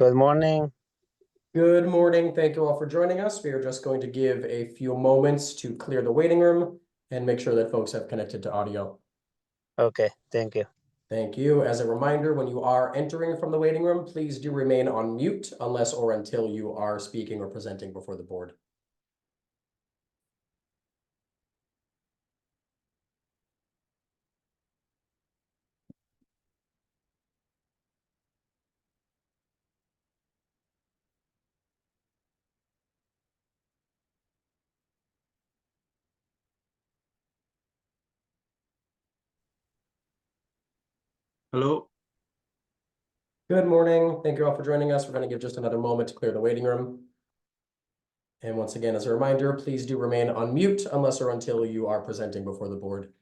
Good morning. Good morning. Thank you all for joining us. We are just going to give a few moments to clear the waiting room and make sure that folks have connected to audio. Okay, thank you. Thank you. As a reminder, when you are entering from the waiting room, please do remain on mute unless or until you are speaking or presenting before the board. Hello. Good morning. Thank you all for joining us. We're going to give just another moment to clear the waiting room. And once again, as a reminder, please do remain on mute unless or until you are presenting before the board.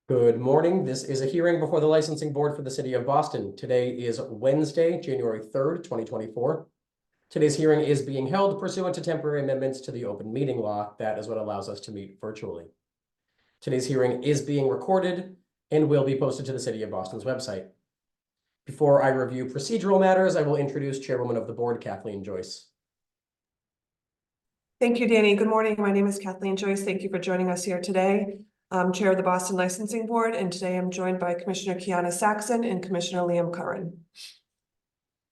Good morning. This is a hearing before the licensing board for the city of Boston. Today is Wednesday, January 3rd, 2024. Today's hearing is being held pursuant to temporary amendments to the open meeting law. That is what allows us to meet virtually. Today's hearing is being recorded and will be posted to the city of Boston's website. Before I review procedural matters, I will introduce Chairwoman of the Board, Kathleen Joyce. Thank you, Danny. Good morning. My name is Kathleen Joyce. Thank you for joining us here today. I'm Chair of the Boston Licensing Board, and today I'm joined by Commissioner Kiana Saxon and Commissioner Liam Curran.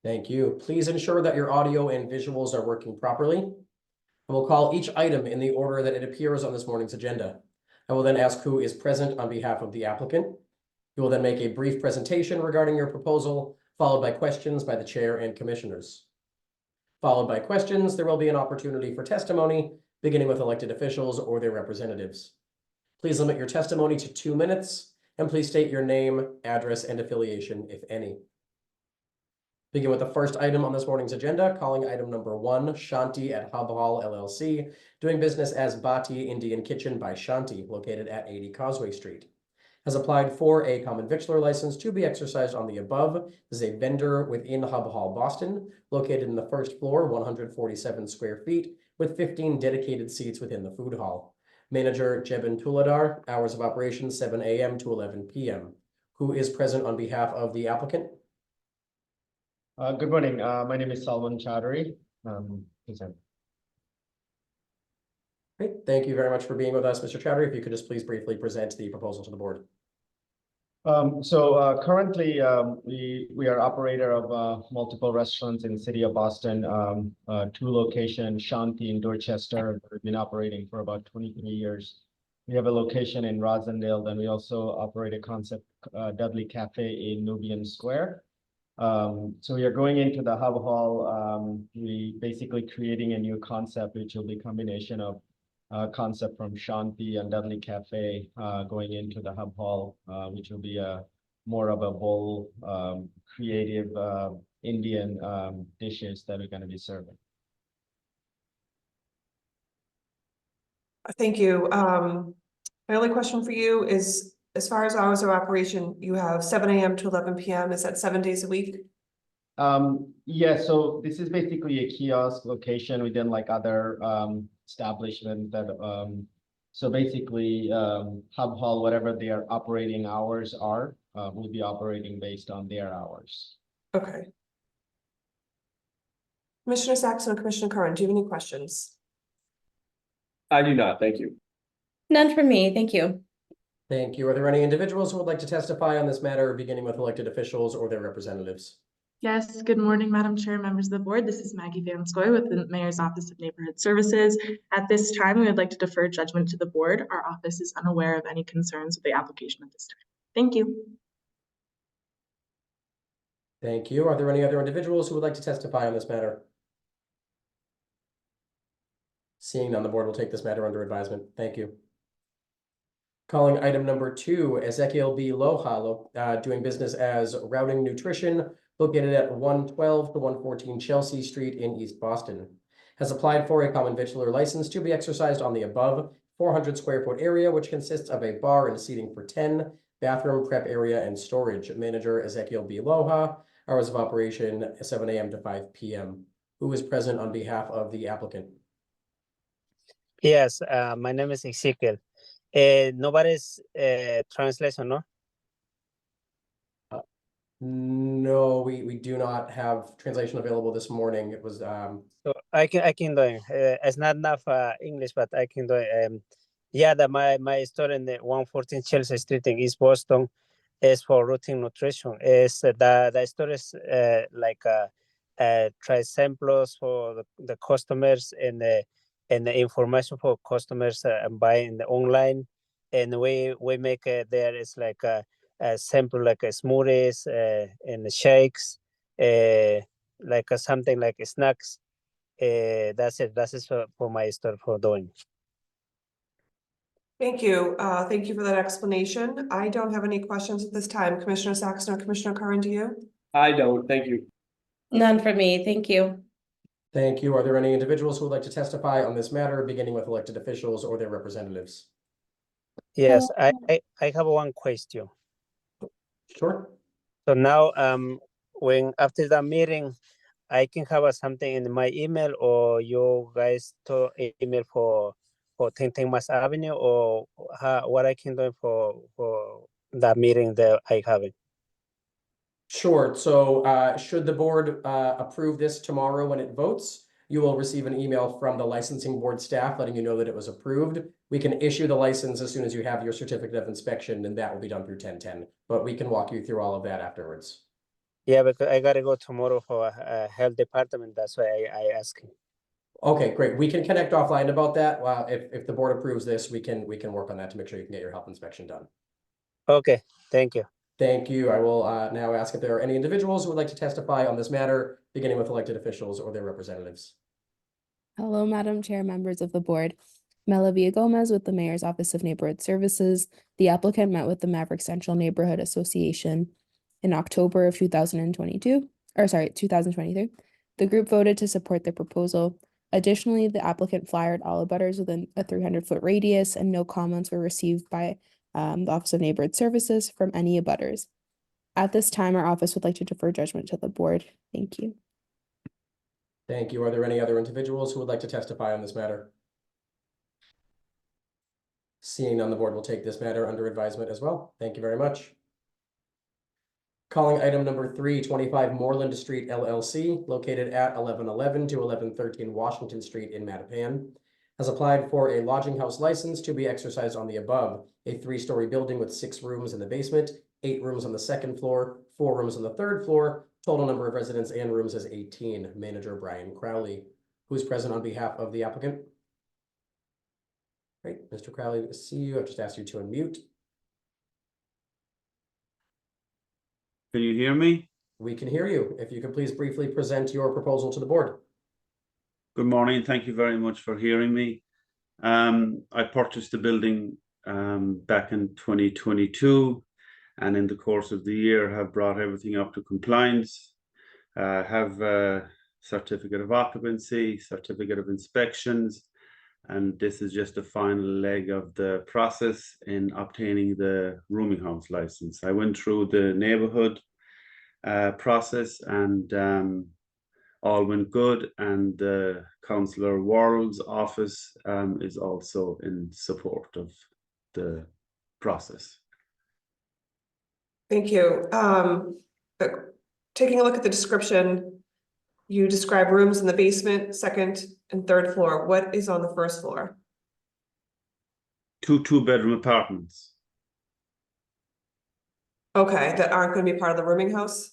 Thank you. Please ensure that your audio and visuals are working properly. I will call each item in the order that it appears on this morning's agenda. I will then ask who is present on behalf of the applicant. You will then make a brief presentation regarding your proposal, followed by questions by the chair and commissioners. Followed by questions, there will be an opportunity for testimony, beginning with elected officials or their representatives. Please limit your testimony to 2 minutes, and please state your name, address, and affiliation, if any. Begin with the first item on this morning's agenda, calling item number 1, Shanti at Hub Hall LLC, doing business as Bhati Indian Kitchen by Shanti, located at 80 Causeway Street. Has applied for a common victular license to be exercised on the above. This is a vendor within Hub Hall, Boston, located in the first floor, 147 square feet, with 15 dedicated seats within the food hall. Manager Jebin Tuladar, hours of operation 7 a.m. to 11 p.m. Who is present on behalf of the applicant? Good morning. My name is Salman Chaudhary. Present. Great. Thank you very much for being with us, Mr. Chaudhary. If you could just please briefly present the proposal to the board. Currently, we are operator of multiple restaurants in the city of Boston. 2 locations, Shanti in Dorchester. We've been operating for about 23 years. We have a location in Rosendale. Then we also operate a concept, Dudley Cafe in Nubian Square. So we are going into the Hub Hall. We basically creating a new concept, which will be a combination of concept from Shanti and Dudley Cafe going into the Hub Hall, which will be more of a bowl, creative Indian dishes that we're going to be serving. Thank you. My only question for you is, as far as hours of operation, you have 7 a.m. to 11 p.m. Is that 7 days a week? Yeah, so this is basically a kiosk location within like other establishment that so basically Hub Hall, whatever their operating hours are, will be operating based on their hours. Okay. Commissioner Saxon and Commissioner Curran, do you have any questions? I do not, thank you. None from me, thank you. Thank you. Are there any individuals who would like to testify on this matter, beginning with elected officials or their representatives? Yes, good morning, Madam Chair, members of the board. This is Maggie Van Scoy with the Mayor's Office of Neighborhood Services. At this time, we would like to defer judgment to the board. Our office is unaware of any concerns with the application at this time. Thank you. Thank you. Are there any other individuals who would like to testify on this matter? Seeing none, the board will take this matter under advisement. Thank you. Calling item number 2, Ezekiel B. Loha, doing business as Routing Nutrition, located at 112 to 114 Chelsea Street in East Boston. Has applied for a common victular license to be exercised on the above 400 square foot area, which consists of a bar and seating for 10, bathroom prep area and storage. Manager Ezekiel B. Loha, hours of operation 7 a.m. to 5 p.m. Who is present on behalf of the applicant? Yes, my name is Ezekiel. Nobody's translation, no? No, we do not have translation available this morning. It was So I can do it. It's not enough English, but I can do it. Yeah, my store in the 114 Chelsea Street in East Boston is for routine nutrition. Is the store is try samples for the customers and the information for customers buying online, and we make there is like a sample like smoothies and shakes, something like snacks. That's it. That's it for my store for doing. Thank you. Thank you for that explanation. I don't have any questions at this time. Commissioner Saxon or Commissioner Curran, do you? I don't, thank you. None for me, thank you. Thank you. Are there any individuals who would like to testify on this matter, beginning with elected officials or their representatives? Yes, I have one question. Sure. So now, when after the meeting, I can have something in my email, or you guys to email for 10 Mass Avenue, or what I can do for that meeting that I have it. Sure. So should the board approve this tomorrow when it votes, you will receive an email from the licensing board staff letting you know that it was approved. We can issue the license as soon as you have your certificate of inspection, and that will be done through 1010. But we can walk you through all of that afterwards. Yeah, because I gotta go tomorrow for health department. That's why I ask him. Okay, great. We can connect offline about that. Well, if the board approves this, we can work on that to make sure you can get your health inspection done. Okay, thank you. Thank you. I will now ask if there are any individuals who would like to testify on this matter, beginning with elected officials or their representatives. Hello, Madam Chair, members of the board. Melavia Gomez with the Mayor's Office of Neighborhood Services. The applicant met with the Maverick Central Neighborhood Association in October of 2023. The group voted to support the proposal. Additionally, the applicant flyered all abutters within a 300-foot radius, and no comments were received by the Office of Neighborhood Services from any abutters. At this time, our office would like to defer judgment to the board. Thank you. Thank you. Are there any other individuals who would like to testify on this matter? Seeing none, the board will take this matter under advisement as well. Thank you very much. Calling item number 3, 25 Moreland Street LLC, located at 1111 to 1113 Washington Street in Mattapan, has applied for a lodging house license to be exercised on the above, a 3-story building with 6 rooms in the basement, 8 rooms on the 2nd floor, 4 rooms on the 3rd floor. Total number of residents and rooms is 18. Manager Brian Crowley, who is present on behalf of the applicant. Great, Mr. Crowley, good to see you. I've just asked you to unmute. Can you hear me? We can hear you. If you could please briefly present your proposal to the board. Good morning. Thank you very much for hearing me. I purchased the building back in 2022, and in the course of the year have brought everything up to compliance. Have a certificate of occupancy, certificate of inspections, and this is just the final leg of the process in obtaining the rooming house license. I went through the neighborhood process, and all went good, and Councillor Worrell's office is also in support of the process. Thank you. Taking a look at the description, you describe rooms in the basement, 2nd and 3rd floor. What is on the 1st floor? 2 2-bedroom apartments. Okay, that aren't going to be part of the rooming house?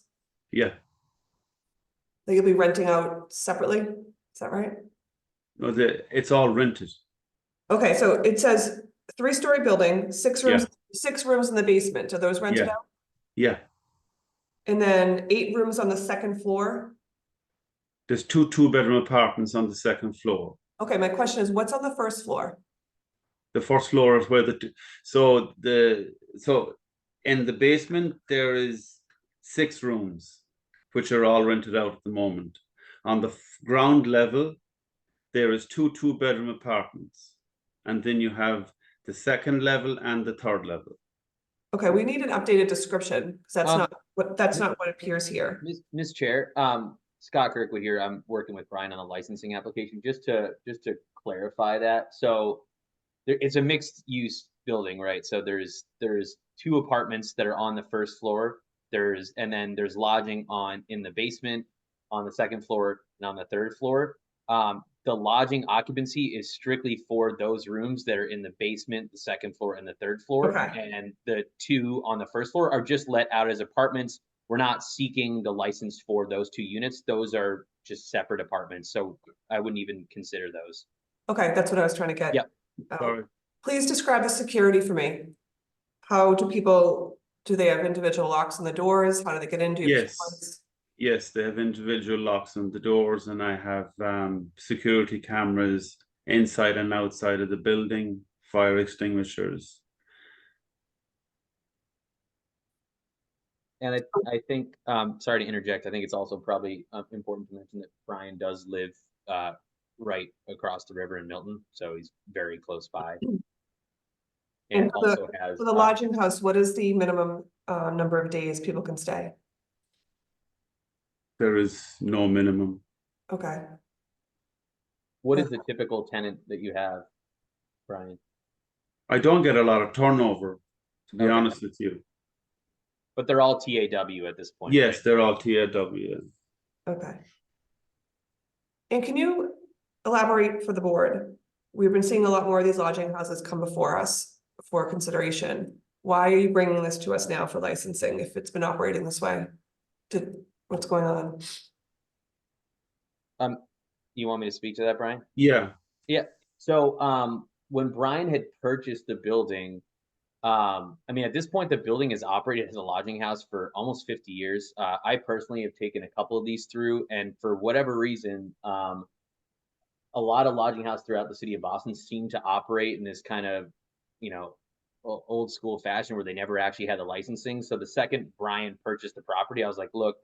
Yeah. That you'll be renting out separately? Is that right? No, it's all rented. Okay, so it says 3-story building, 6 rooms, 6 rooms in the basement. Are those rented out? Yeah. And then 8 rooms on the 2nd floor? There's 2 2-bedroom apartments on the 2nd floor. Okay, my question is, what's on the 1st floor? The 1st floor is where so in the basement there is 6 rooms, which are all rented out at the moment. On the ground level, there is 2 2-bedroom apartments, and then you have the 2nd level and the 3rd level. Okay, we need an updated description, because that's not what appears here. Ms. Chair, Scott Kirkwood here. I'm working with Brian on a licensing application. Just to clarify that. So it's a mixed use building, right? So there's 2 apartments that are on the first floor. And then there's lodging in the basement, on the second floor, and on the third floor. The lodging occupancy is strictly for those rooms that are in the basement, the second floor, and the third floor. Okay. And the 2 on the first floor are just let out as apartments. We're not seeking the license for those 2 units. Those are just separate apartments. So I wouldn't even consider those. Okay, that's what I was trying to get. Yep. Sorry. Please describe the security for me. How do they have individual locks on the doors? How do they get in? Do you have Yes. keys? Yes, they have individual locks on the doors, and I have security cameras inside and outside of the building, fire extinguishers. And I think, sorry to interject, I think it's also probably important to mention that Brian does live right across the river in Milton, so he's very close by. And also has for the lodging house, what is the minimum number of days people can stay? There is no minimum. Okay. What is the typical tenant that you have, Brian? I don't get a lot of turnover, to be Okay. honest with you. But they're all TAW at this point. Yes, right? they're all TAW. Okay. And can you elaborate for the board? We've been seeing a lot more of these lodging houses come before us for consideration. Why are you bringing this to us now for licensing if it's been operating this way? What's going on? You want me to speak to that, Brian? Yeah. Yeah. So when Brian had purchased the building, I mean, at this point, the building has operated as a lodging house for almost 50 years. I personally have taken a couple of these through, and for whatever reason, a lot of lodging houses throughout the city of Boston seem to operate in this kind of, old school fashion where they never actually had the licensing. So the second Brian purchased the property, I was like, look,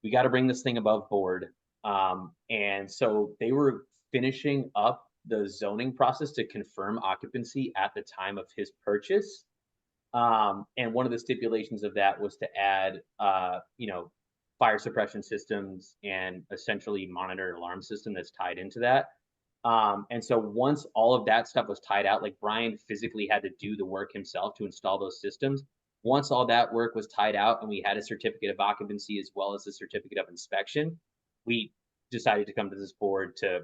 we got to bring this thing above board. And so they were finishing up the zoning process to confirm occupancy at the time of his purchase. And one of the stipulations of that was to add, fire suppression systems and essentially monitor alarm system that's tied into that. And so once all of that stuff was tied out, like Brian physically had to do the work himself to install those systems. Once all that work was tied out and we had a certificate of occupancy as well as a certificate of inspection, we decided to come to this board to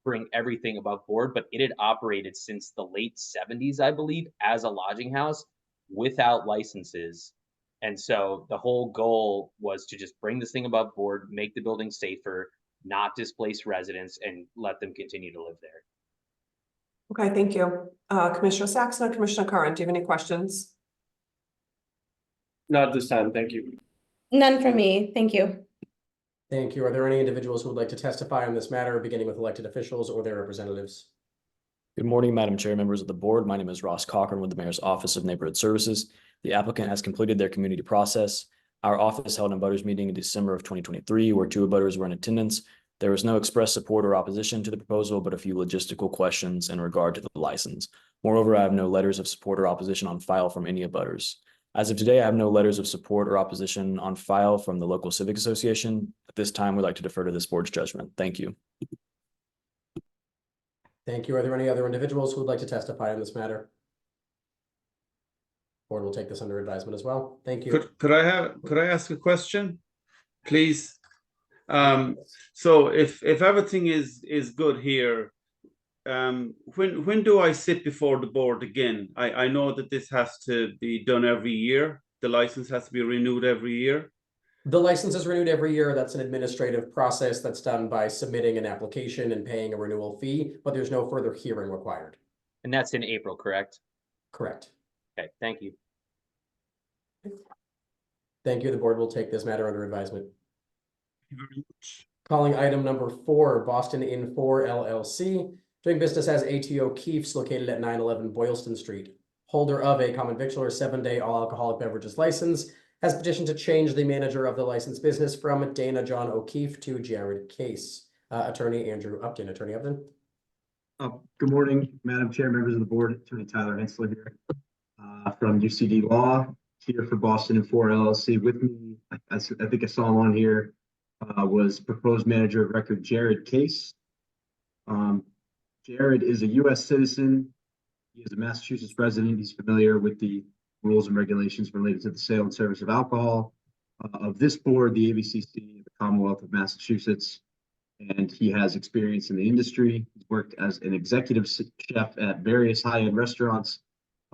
bring everything above board. But it had operated since the late 70s, I believe, as a lodging house without licenses. And so the whole goal was to just bring this thing above board, make the building safer, not displace residents, and let them continue to live there. Okay, thank you. Commissioner Saxon, Commissioner Curran, do you have any questions? Not this time, thank you. None for me. Thank you. Thank you. Are there any individuals who would like to testify on this matter, beginning with elected officials or their representatives? Good morning, Madam Chair, members of the board. My name is Ross Cochran with the Mayor's Office of Neighborhood Services. The applicant has completed their community process. Our office held an abutters meeting in December of 2023, where 2 abutters were in attendance. There was no express support or opposition to the proposal, but a few logistical questions in regard to the license. Moreover, I have no letters of support or opposition on file from any abutters. As of today, I have no letters of support or opposition on file from the local civic association. At this time, we'd like to defer to this board's judgment. Thank you. Thank you. Are there any other individuals who would like to testify on this matter? Board will take this under advisement as well. Thank you. Could I ask a question, please? So if everything is good here, when do I sit before the board again? I know that this has to be done every year. The license has to be renewed every year. The license is renewed every year. That's an administrative process that's done by submitting an application and paying a renewal fee, but there's no further hearing required. And that's in April, correct? Correct. Okay, thank you. Thank you. The board will take this matter under advisement. Thank you very much. Calling item number 4, Boston Inn 4 LLC, doing business as A.T. O'Keefe's located at 911 Boylston Street. Holder of a common victular 7-day all alcoholic beverages license has petitioned to change the manager of the licensed business from Dana John O'Keefe to Jared Case. Attorney Andrew Upton. Attorney Upton. Good morning, Madam Chair, members of the board. Attorney Tyler Hensler here from UCD Law. here for Boston and 4 LLC. With me, I think I saw him on here, was proposed manager of record Jared Case. Jared is a U.S. citizen. He is a Massachusetts resident. He's familiar with the rules and regulations related to the sale and service of alcohol of this board, the ABCC, the Commonwealth of Massachusetts. And he has experience in the industry. He's worked as an executive chef at various high-end restaurants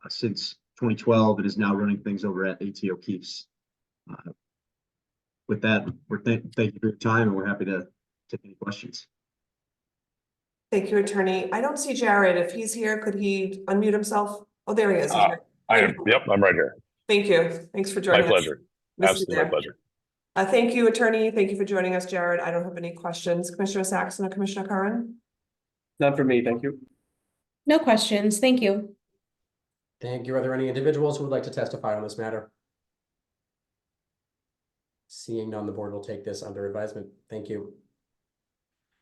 since 2012 and is now running things over at A.T. O'Keefe's. With that, thank you for your time, and we're happy to take any questions. Thank you, attorney. I don't see Jared. If he's here, could he unmute himself? Oh, there he is. I am. Yep, I'm right here. Thank you. Thanks for My joining us. pleasure. Miss you Absolutely my there. pleasure. Thank you, attorney. Thank you for joining us, Jared. I don't have any questions. Commissioner Saxon or Commissioner Curran? None for me, thank you. No questions. Thank you. Thank you. Are there any individuals who would like to testify on this matter? Seeing none, the board will take this under advisement. Thank you.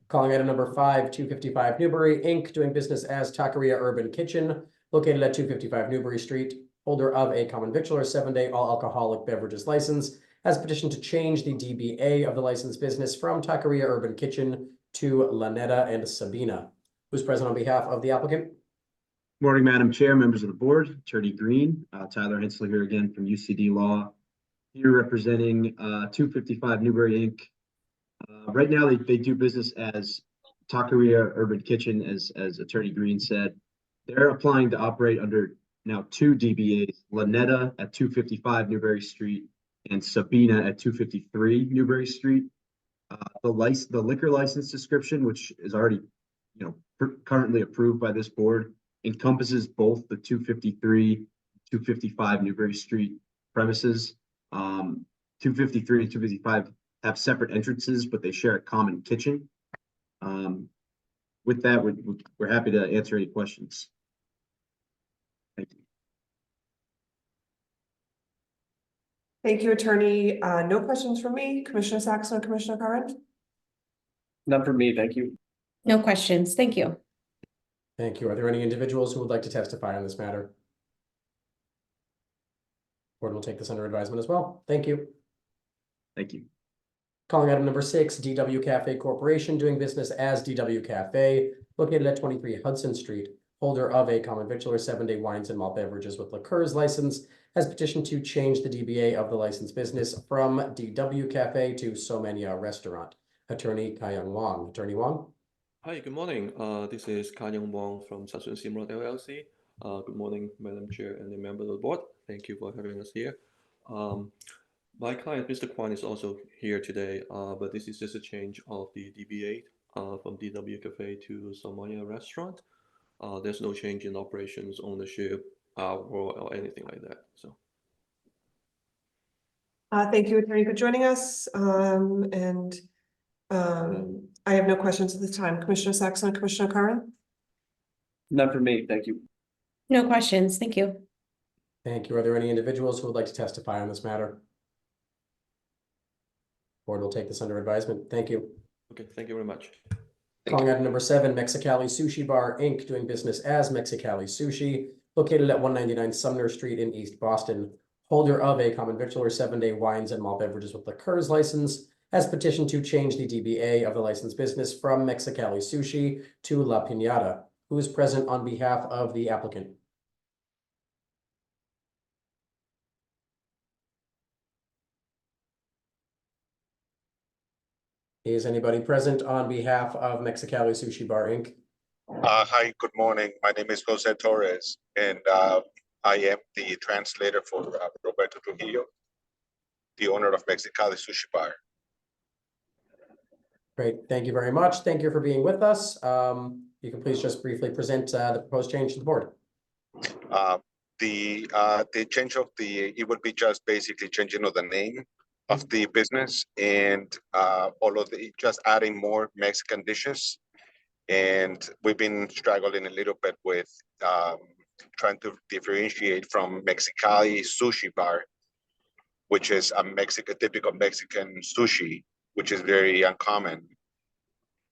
Calling item number 5, 255 Newbury, Inc., doing business as Taqueria Urban Kitchen, located at 255 Newbury Street, holder of a common victular 7-day all alcoholic beverages license, has petitioned to change the DBA of the licensed business from Taqueria Urban Kitchen to Lanetta and Sabina. Who's present on behalf of the applicant? Morning, Madam Chair, members of the board, Attorney Green, Tyler Hensel here again from UCD Law, here representing 255 Newbury, Inc. Right now, they do business as Taqueria Urban Kitchen, as Attorney Green said. They're applying to operate under now 2 DBAs, Lanetta at 255 Newbury Street and Sabina at 253 Newbury Street. The liquor license description, which is already, currently approved by this board, encompasses both the 253, 255 Newbury Street premises. 253 and 255 have separate entrances, but they share a common kitchen. With that, we're happy to answer any questions. Thank you. Thank you, attorney. No questions from me. Commissioner Saxon or Commissioner Curran? None for me, thank you. No questions. Thank you. Thank you. Are there any individuals who would like to testify on this matter? Board will take this under advisement as well. Thank you. Thank you. Calling item number 6, DW Cafe Corporation, doing business as DW Cafe, located at 23 Hudson Street, holder of a common victular 7-day wines and malt beverages with liqueurs license, has petitioned to change the DBA of the licensed business from DW Cafe to Somenia Restaurant. Attorney Kayang Wong. Attorney Wong. Hi, good morning. This is Kayang Wong from Sassoon Simrod LLC. Good morning, Madam Chair and the member of the board. Thank you for having us here. My client, Mr. Kwan, is also here today, but this is just a change of the DBA from DW Cafe to Somenia Restaurant. There's no change in operations, ownership, or anything like that. So. Thank you, attorney, for joining us. I have no questions at this time. Commissioner Saxon, Commissioner Curran? None for me, thank you. No questions. Thank you. Thank you. Are there any individuals who would like to testify on this matter? Board will take this under advisement. Thank you. Okay, thank you very much. Calling item number 7, Mexicali Sushi Bar, Inc., doing business as Mexicali Sushi, located at 199 Sumner Street in East Boston, holder of a common victular 7-day wines and malt beverages with liqueurs license, has petitioned to change the DBA of the licensed business from Mexicali Sushi to La Piñata. Who is present on behalf of the applicant? Is anybody present on behalf of Mexicali Sushi Bar, Inc.? Hi, good morning. My name is Jose Torres, and I am the translator for Roberto Trujillo, the owner of Mexicali Sushi Bar. Great, thank you very much. Thank you for being with us. You can please just briefly present the proposed change to the board. The change of it would be just basically changing of the name of the business and just adding more Mexican dishes. And we've been struggling a little bit with trying to differentiate from Mexicali Sushi Bar, which is a typical Mexican sushi, which is very uncommon,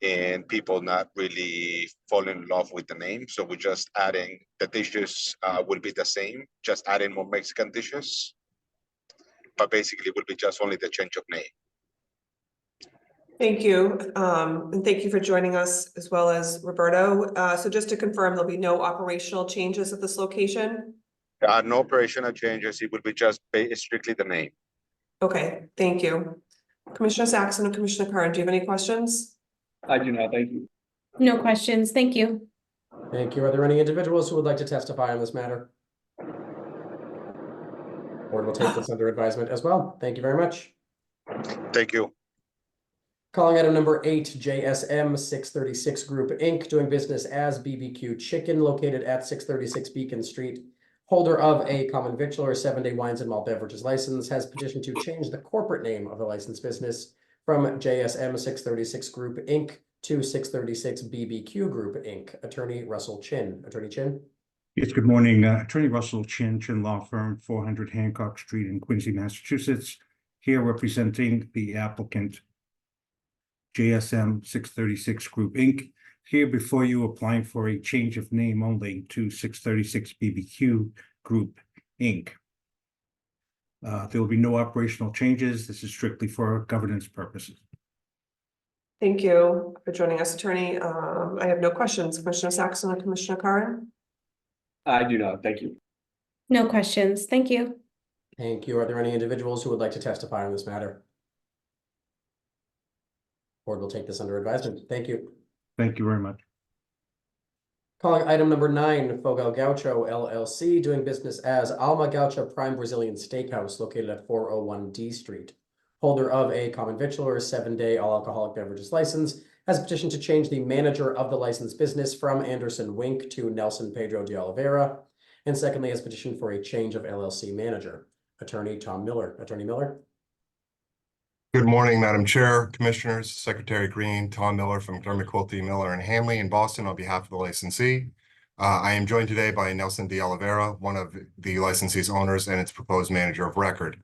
and people not really fall in love with the name. So we're just adding the dishes will be the same, just adding more Mexican dishes. but basically it will be just only the change of name. Thank you. And thank you for joining us as well as Roberto. So just to confirm, there'll be no operational changes at this location? No operational changes. It will be just strictly the name. Okay, thank you. Commissioner Saxon and Commissioner Curran, do you have any questions? I do not, thank you. No questions. Thank you. Thank you. Are there any individuals who would like to testify on this matter? Board will take this under advisement as well. Thank you very much. Thank you. Calling item number 8, JSM 636 Group Inc., doing business as BBQ Chicken, located at 636 Beacon Street. Holder of a common victular 7-day wines and malt beverages license has petitioned to change the corporate name of the licensed business from JSM 636 Group Inc. to 636 BBQ Group Inc. Attorney Russell Chin. Attorney Chin. Yes, good morning. Attorney Russell Chin, Chin Law Firm, 400 Hancock Street in Quincy, Massachusetts. Here representing the applicant, JSM 636 Group Inc. Here before you applying for a change of name only to 636 BBQ Group Inc. There will be no operational changes. This is strictly for governance purposes. Thank you for joining us, Attorney. I have no questions. Commissioner Saxon and Commissioner Curran? I do not, thank you. No questions. Thank you. Thank you. Are there any individuals who would like to testify on this matter? Board will take this under advisement. Thank you. Thank you very much. Calling item number 9, Fogel Gaucho LLC, doing business as Alma Gaucho Prime Brazilian Steakhouse, located at 401 D Street. Holder of a common victular 7-day all alcoholic beverages license has petitioned to change the manager of the licensed business from Anderson Wink to Nelson Pedro de Oliveira. And secondly, has petitioned for a change of LLC manager. Attorney Tom Miller. Attorney Miller. Good morning, Madam Chair, Commissioners, Secretary Green, Tom Miller from McDermott, Quilty, Miller and Hanley in Boston on behalf of the licensee. I am joined today by Nelson de Oliveira, one of the licensee's owners and its proposed manager of record.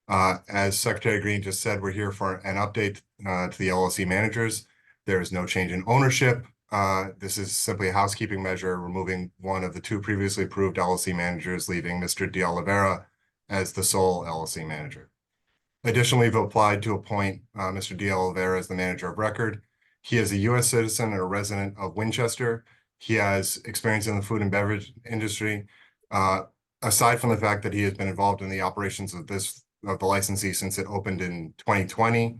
As Secretary Green just said, we're here for an update to the LLC managers. There is no change in ownership. This is simply a housekeeping measure, removing one of the 2 previously approved LLC managers, leaving Mr. de Oliveira as the sole LLC manager. Additionally, we've applied to appoint Mr. de Oliveira as the manager of record. He is a U.S. citizen and a resident of Winchester. He has experience in the food and beverage industry. Aside from the fact that he has been involved in the operations of the licensee since it opened in 2020,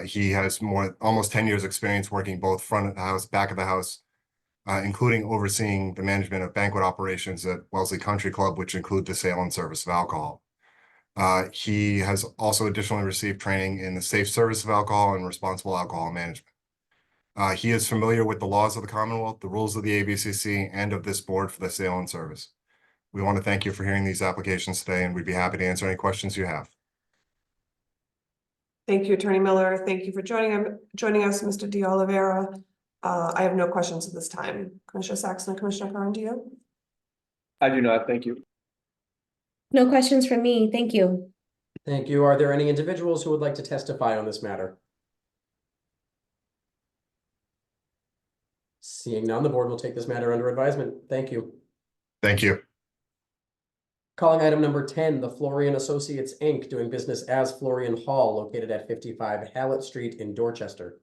he has almost 10 years experience working both front of the house, back of the house, including overseeing the management of banquet operations at Wellesley Country Club, which include the sale and service of alcohol. He has also additionally received training in the safe service of alcohol and responsible alcohol management. He is familiar with the laws of the Commonwealth, the rules of the ABCC, and of this board for the sale and service. We want to thank you for hearing these applications today, and we'd be happy to answer any questions you have. Thank you, Attorney Miller. Thank you for joining us, Mr. de Oliveira. I have no questions at this time. Commissioner Saxon and Commissioner Curran, do you? I do not, thank you. No questions from me. Thank you. Thank you. Are there any individuals who would like to testify on this matter? Seeing none, the board will take this matter under advisement. Thank you. Thank you. Calling item number 10, the Florian Associates, Inc., doing business as Florian Hall, located at 55 Hallett Street in Dorchester.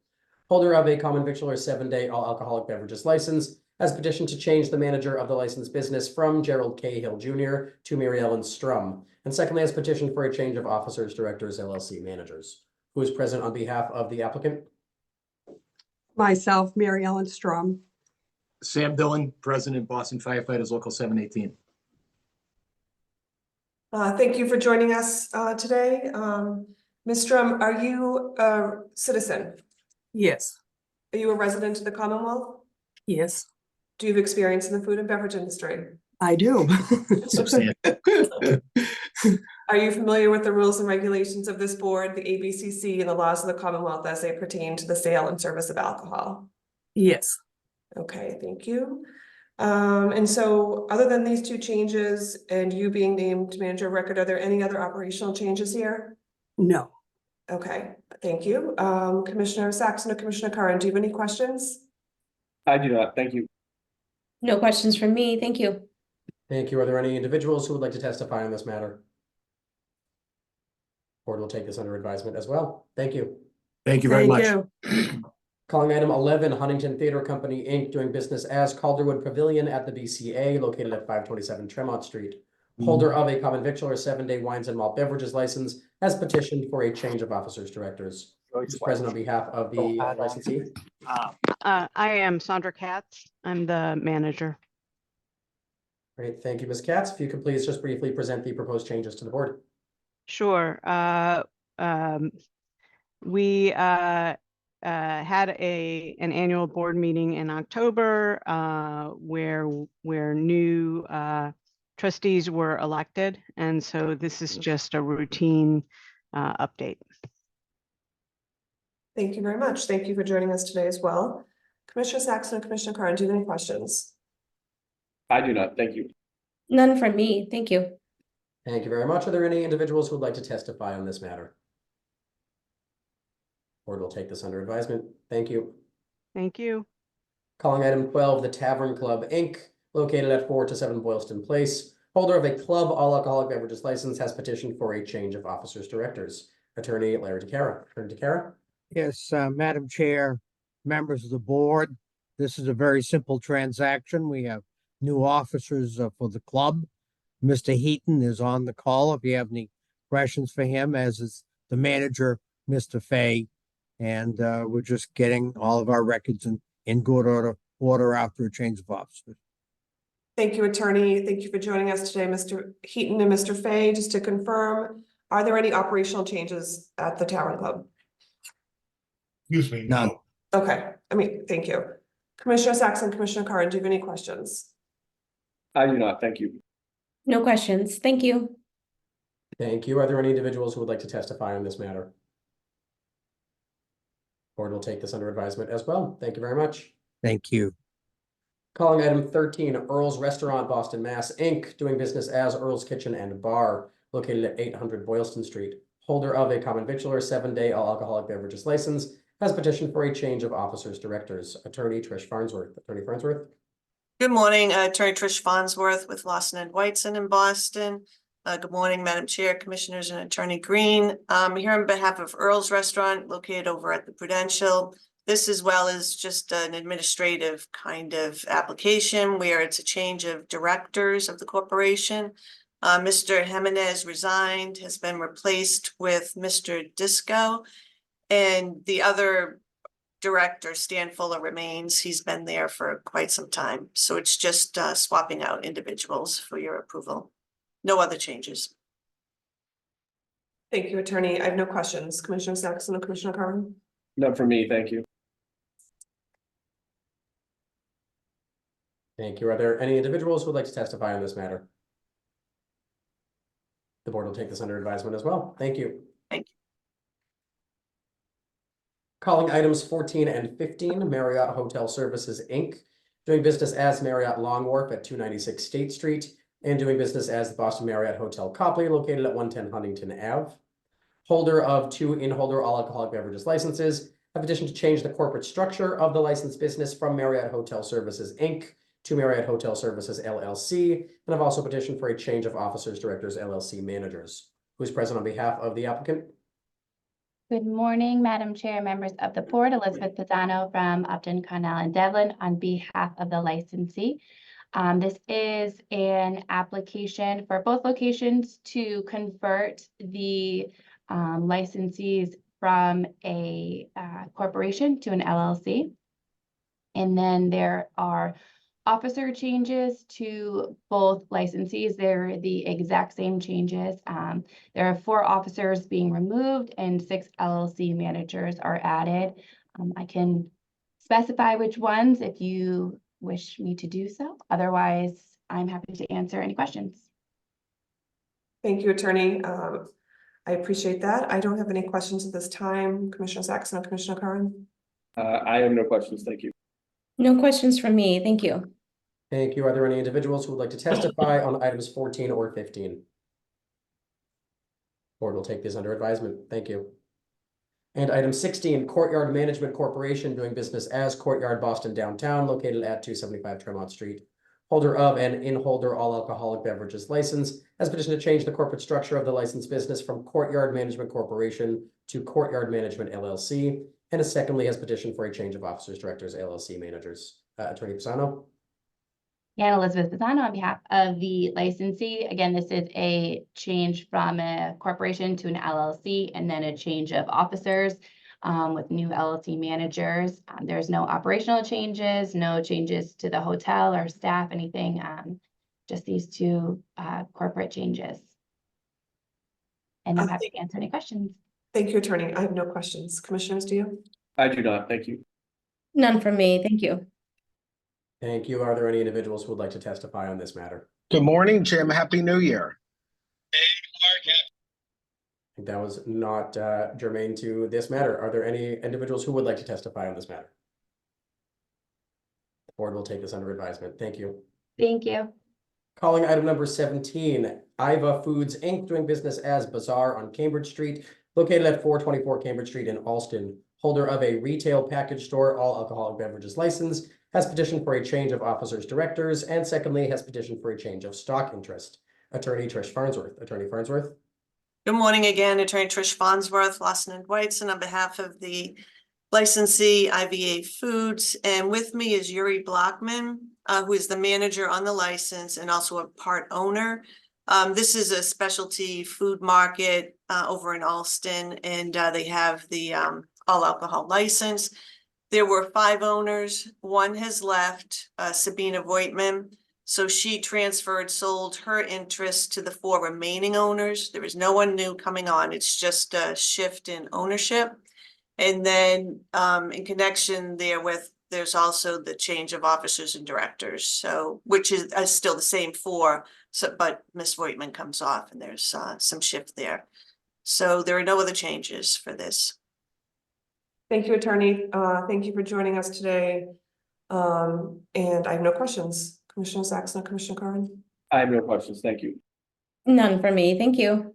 Holder of a common victular 7-day all alcoholic beverages license has petitioned to change the manager of the licensed business from Gerald Cahill Jr. to Mary Ellen Strum. And secondly, has petitioned for a change of officers, directors, LLC managers. Who is present on behalf of the applicant? Myself, Mary Ellen Strum. Sam Dillon, President, Boston Firefighters Local 718. Thank you for joining us today. Ms. Strum, are you a citizen? Yes. Are you a resident of the Commonwealth? Yes. Do you have experience in the food and beverage industry? I do. Are you familiar with the rules and regulations of this board, the ABCC, and the laws of the Commonwealth as they pertain to the sale and service of alcohol? Yes. Okay, thank you. And so other than these 2 changes and you being named manager of record, are there any other operational changes here? No. Okay, thank you. Commissioner Saxon or Commissioner Curran, do you have any questions? I do not, thank you. No questions from me. Thank you. Thank you. Are there any individuals who would like to testify on this matter? Board will take this under advisement as well. Thank you. Thank you very much. Calling item 11, Huntington Theater Company, Inc., doing business as Calderwood Pavilion at the BCA, located at 527 Tremont Street. Holder of a common victular 7-day wines and malt beverages license has petitioned for a change of officers directors. Who's present on behalf of the licensee? I am Sandra Katz. I'm the manager. Great, thank you, Ms. Katz. If you could please just briefly present the proposed changes to the board. Sure. We had an annual board meeting in October where new trustees were elected, and so this is just a routine update. Thank you very much. Thank you for joining us today as well. Commissioner Saxon and Commissioner Carn, do you have any questions? I do not, thank you. None from me. Thank you. Thank you very much. Are there any individuals who would like to testify on this matter? Board will take this under advisement. Thank you. Thank you. Calling item 12, the Tavern Club, Inc., located at 4 to 7 Boylston Place. Holder of a club all alcoholic beverages license has petitioned for a change of officers directors. Attorney Larry DeCara. Attorney DeCara. Yes, Madam Chair, members of the board, this is a very simple transaction. We have new officers for the club. Mr. Heaton is on the call if you have any questions for him, as is the manager, Mr. Fay. And we're just getting all of our records in good order after a change of officers. Thank you, attorney. Thank you for joining us today, Mr. Heaton and Mr. Fay. Just to confirm, are there any operational changes at the Tavern Club? Excuse me. None. Okay, thank you. Commissioner Saxon, Commissioner Carn, do you have any questions? I do not, thank you. No questions. Thank you. Thank you. Are there any individuals who would like to testify on this matter? Board will take this under advisement as well. Thank you very much. Thank you. Calling item 13, Earl's Restaurant, Boston, Mass, Inc., doing business as Earl's Kitchen and Bar, located at 800 Boylston Street. Holder of a common victular 7-day all alcoholic beverages license has petitioned for a change of officers directors. Attorney Trish Farnsworth. Attorney Farnsworth. Good morning, Attorney Trish Farnsworth with Lawson and Whiteson in Boston. Good morning, Madam Chair, Commissioners, and Attorney Green. I'm here on behalf of Earl's Restaurant located over at the Prudential. This, as well as just an administrative kind of application where it's a change of directors of the corporation. Mr. Jimenez resigned, has been replaced with Mr. Disco, and the other director, Stan Fuller, remains. He's been there for quite some time. So it's just swapping out individuals for your approval. No other changes. Thank you, attorney. I have no questions. Commissioner Saxon and Commissioner Carn? None for me, thank you. Thank you. Are there any individuals who would like to testify on this matter? The board will take this under advisement as well. Thank you. Thank you. Calling items 14 and 15, Marriott Hotel Services, Inc., doing business as Marriott Long Wharf at 296 State Street, and doing business as the Boston Marriott Hotel Copley, located at 110 Huntington Ave. Holder of 2 in-holder all alcoholic beverages licenses, have petitioned to change the corporate structure of the licensed business from Marriott Hotel Services, Inc. to Marriott Hotel Services, LLC, and have also petitioned for a change of officers, directors, LLC managers. Who's present on behalf of the applicant? Good morning, Madam Chair, members of the board. Elizabeth Pisano from Upton, Cornell, and Devlin on behalf of the licensee. This is an application for both locations to convert the licensees from a corporation to an LLC. And then there are officer changes to both licensees. They're the exact same changes. There are 4 officers being removed and 6 LLC managers are added. I can specify which ones if you wish me to do so. Otherwise, I'm happy to answer any questions. Thank you, attorney. I appreciate that. I don't have any questions at this time. Commissioner Saxon and Commissioner Carn? I have no questions, thank you. No questions from me. Thank you. Thank you. Are there any individuals who would like to testify on items 14 or 15? Board will take this under advisement. Thank you. And item 16, Courtyard Management Corporation, doing business as Courtyard Boston Downtown, located at 275 Tremont Street. holder of an in-holder all alcoholic beverages license, has petitioned to change the corporate structure of the licensed business from Courtyard Management Corporation to Courtyard Management LLC, and secondly has petitioned for a change of officers, directors, LLC managers. Attorney Pisano. Yeah, Elizabeth Pisano on behalf of the licensee. Again, this is a change from a corporation to an LLC and then a change of officers with new LLC managers. There's no operational changes, no changes to the hotel or staff, anything, just these two corporate changes. And I'm happy to answer any questions. Thank you, attorney. I have no questions. Commissioners, do you? I do not, thank you. None from me, thank you. Thank you. Are there any individuals who would like to testify on this matter? Good morning, Jim. Happy New Year. I think that was not germane to this matter. Are there any individuals who would like to testify on this matter? The board will take this under advisement. Thank you. Thank you. Calling item number 17, Iva Foods, Inc., doing business as Bazaar on Cambridge Street, located at 424 Cambridge Street in Alston. Holder of a retail package store all alcoholic beverages license, has petitioned for a change of officers, directors, and secondly, has petitioned for a change of stock interest. Attorney Trish Farnsworth. Attorney Farnsworth. Good morning again, Attorney Trish Farnsworth, Lawson and Whiteson, on behalf of the licensee IVA Foods. And with me is Yuri Blockman, who is the manager on the license and also a part owner. This is a specialty food market over in Alston, and they have the all alcohol license. There were 5 owners. One has left, Sabina Voigtman. So she sold her interest to the 4 remaining owners. There is no one new coming on. It's just a shift in ownership. And then in connection therewith, there's also the change of officers and directors. So, which is still the same 4, but Ms. Voigtman comes off and there's some shift there. So there are no other changes for this. Thank you, attorney. Thank you for joining us today. And I have no questions. Commissioner Saxon, Commissioner Curran. I have no questions, thank you. None from me, thank you.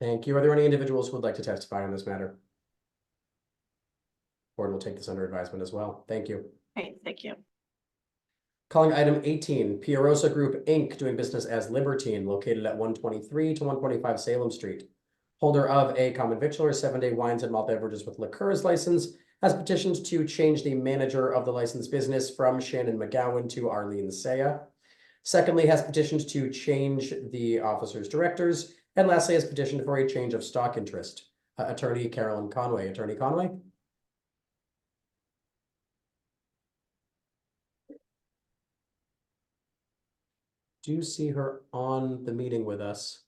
Thank you. Are there any individuals who would like to testify on this matter? Board will take this under advisement as well. Thank you. Hey, thank you. Calling item 18, Piarosa Group, Inc., doing business as Libertine, located at 123 to 125 Salem Street. Holder of a common victualler 7-day wines and malt beverages with liqueurs license, has petitioned to change the manager of the licensed business from Shannon McGowan to Arlene Saya. Secondly, has petitioned to change the officers, directors, and lastly, has petitioned for a change of stock interest. Attorney Carolyn Conway. Attorney Conway. Do you see her on the meeting with us?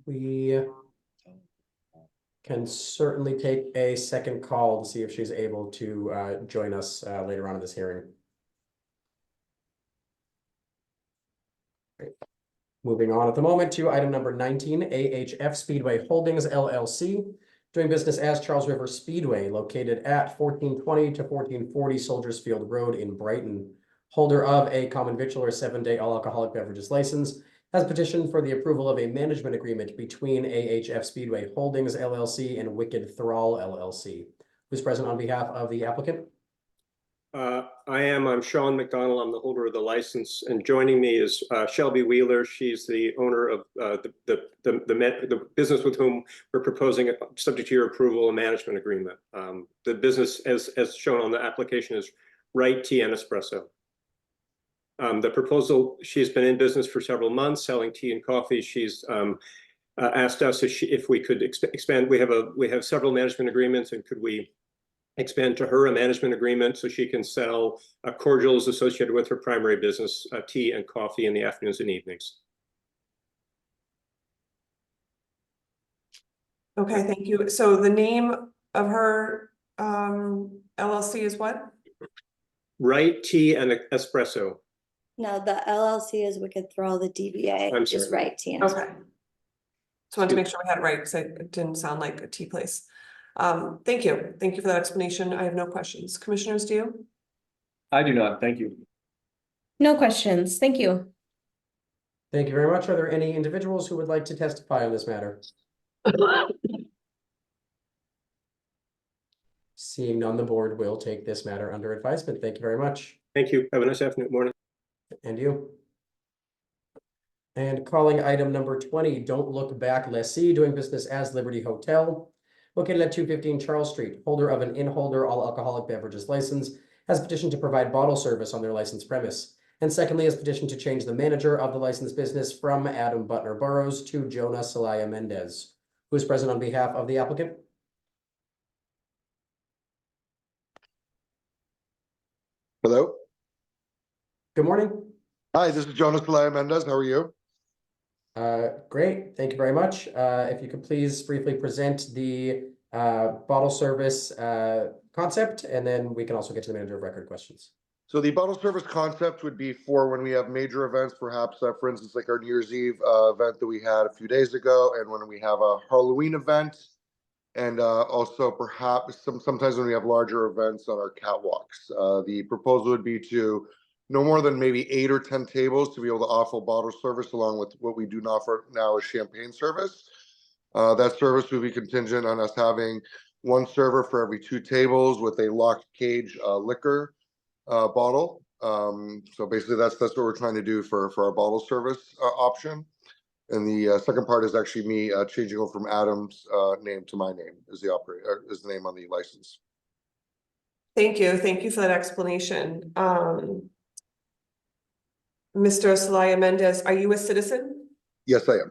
We can certainly take a second call to see if she's able to join us later on in this hearing. Great. Moving on at the moment to item number 19, AHF Speedway Holdings LLC, doing business as Charles River Speedway, located at 1420 to 1440 Soldiers Field Road in Brighton. Holder of a common victualler 7-day all alcoholic beverages license, has petitioned for the approval of a management agreement between AHF Speedway Holdings LLC and Wicked Thrall LLC. Who's present on behalf of the applicant? I'm Sean McDonald. I'm the holder of the license, and joining me is Shelby Wheeler. She's the owner of the business with whom we're proposing, subject to your approval, a management agreement. The business, as shown on the application, is Right Tea and Espresso. The proposal, she's been in business for several months selling tea and coffee. She's asked us if we could expand. We have several management agreements, and could we expand to her a management agreement so she can sell cordials associated with her primary business, tea and coffee, in the afternoons and evenings. Okay, thank you. So the name of her LLC is what? Right Tea and Espresso. No, the LLC is Wicked Thrall, the DBA is Right Tea. Okay. So I wanted to make sure we had it right because it didn't sound like a tea place. Thank you. Thank you for that explanation. I have no questions. Commissioners, do you? I do not, thank you. No questions, thank you. Thank you very much. Are there any individuals who would like to testify on this matter? Seeing none, the board will take this matter under advisement. Thank you very much. Thank you. Have a nice afternoon, morning. And you. And calling item number 20, Don't Look Back Lessee, doing business as Liberty Hotel, located at 215 Charles Street. Holder of an in-holder all alcoholic beverages license has petitioned to provide bottle service on their licensed premise. And secondly, has petitioned to change the manager of the licensed business from Adam Butner Burrows to Jonah Salaya Mendez. Who is present on behalf of the applicant? Hello. Good morning. Hi, this is Jonas Salaya Mendez. How are you? Great. Thank you very much. If you could please briefly present the bottle service concept, and then we can also get to the manager of record questions. So the bottle service concept would be for when we have major events, perhaps, for instance, like our New Year's Eve event that we had a few days ago, and when we have a Halloween event, and also perhaps sometimes when we have larger events on our catwalks. The proposal would be to no more than maybe 8 or 10 tables to be able to offer bottle service, along with what we do not offer now is champagne service. That service would be contingent on us having one server for every 2 tables with a locked cage liquor bottle. So basically that's what we're trying to do for our bottle service option. And the second part is actually me changing over from Adam's name to my name as the operator, is the name on the license. Thank you. Thank you for that explanation. Mr. Salaya Mendez, are you a citizen? Yes, I am.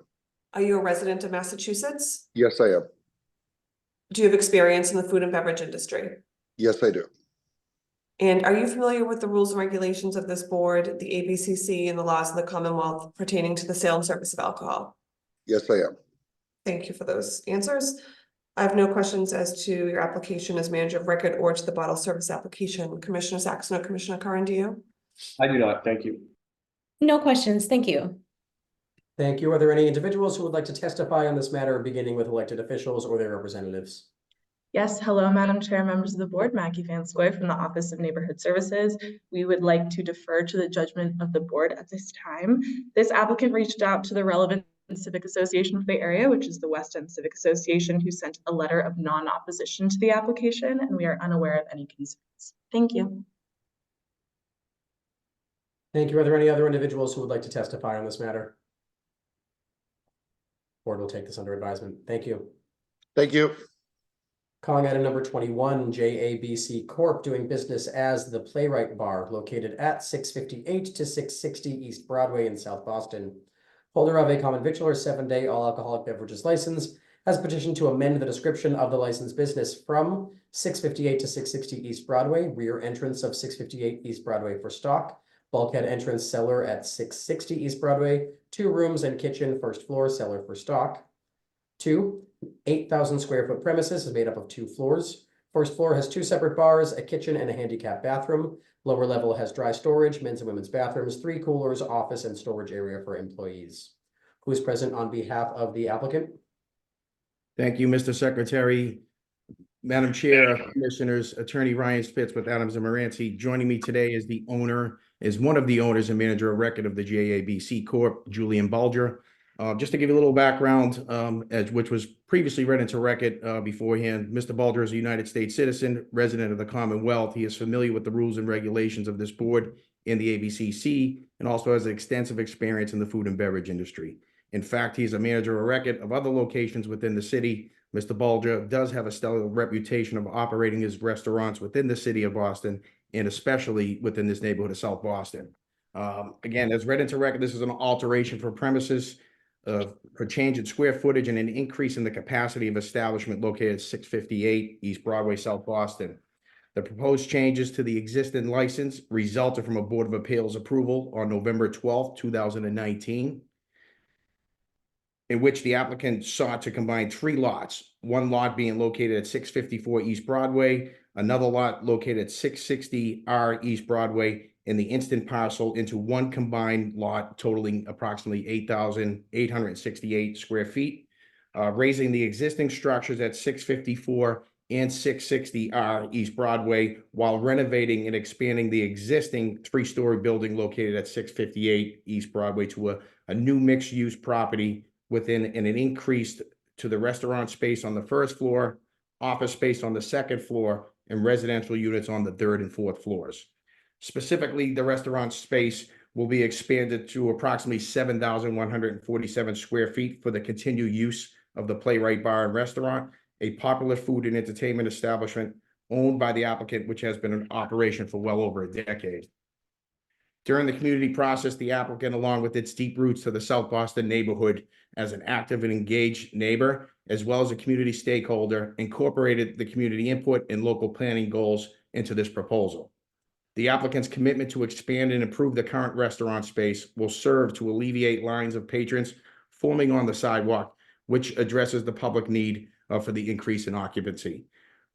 Are you a resident of Massachusetts? Yes, I am. Do you have experience in the food and beverage industry? Yes, I do. And are you familiar with the rules and regulations of this board, the ABCC, and the laws of the Commonwealth pertaining to the sale and service of alcohol? Yes, I am. Thank you for those answers. I have no questions as to your application as manager of record or to the bottle service application. Commissioner Saxon or Commissioner Curran, do you? I do not, thank you. No questions. Thank you. Thank you. Are there any individuals who would like to testify on this matter, beginning with elected officials or their representatives? Yes, hello, Madam Chair, members of the board, Maggie Vanscoy from the Office of Neighborhood Services. We would like to defer to the judgment of the board at this time. This applicant reached out to the relevant civic association for the area, which is the West End Civic Association, who sent a letter of non-opposition to the application, and we are unaware of any concerns. Thank you. Thank you. Are there any other individuals who would like to testify on this matter? Board will take this under advisement. Thank you. Thank you. Calling item number 21, JABC Corp. Doing business as the Playwright Bar, located at 658 to 660 East Broadway in South Boston. Holder of a common victualler 7-day all alcoholic beverages license has petitioned to amend the description of the licensed business from 658 to 660 East Broadway, rear entrance of 658 East Broadway for stock, bulkhead entrance cellar at 660 East Broadway, 2 rooms and kitchen, first floor, cellar for stock. 2, 8,000 square foot premises is made up of 2 floors. First floor has 2 separate bars, a kitchen and a handicap bathroom. Lower level has dry storage, men's and women's bathrooms, 3 coolers, office and storage area for employees. Who is present on behalf of the applicant? Thank you, Mr. Secretary. Madam Chair, Commissioners, Attorney Ryan Spitz with Adams and Moranci. Joining me today is one of the owners and manager of record of the JABC Corp., Julian Bulger. Just to give you a little background, which was previously read into record beforehand, Mr. Bulger is a United States citizen, resident of the Commonwealth. He is familiar with the rules and regulations of this board and the ABCC, and also has extensive experience in the food and beverage industry. In fact, he's a manager of record of other locations within the city. Mr. Bulger does have a stellar reputation of operating his restaurants within the city of Boston, and especially within this neighborhood of South Boston. Again, as read into record, this is an alteration for premises for change in square footage and an increase in the capacity of establishment located at 658 East Broadway, South Boston. The proposed changes to the existing license resulted from a Board of Appeals approval on November 12th, 2019. In which the applicant sought to combine 3 lots, one lot being located at 654 East Broadway, another lot located at 660 R East Broadway, and the instant parcel into one combined lot totaling approximately 8,868 square feet, raising the existing structures at 654 and 660 R East Broadway while renovating and expanding the existing 3-story building located at 658 East Broadway to a new mixed-use property within and an increase to the restaurant space on the first floor, office space on the second floor, and residential units on the 3rd and 4th floors. Specifically, the restaurant space will be expanded to approximately 7,147 square feet for the continued use of the Playwright Bar and Restaurant, a popular food and entertainment establishment owned by the applicant, which has been in operation for well over a decade. During the community process, the applicant, along with its deep roots to the South Boston neighborhood as an active and engaged neighbor, as well as a community stakeholder, incorporated the community input and local planning goals into this proposal. The applicant's commitment to expand and improve the current restaurant space will serve to alleviate lines of patrons forming on the sidewalk, which addresses the public need for the increase in occupancy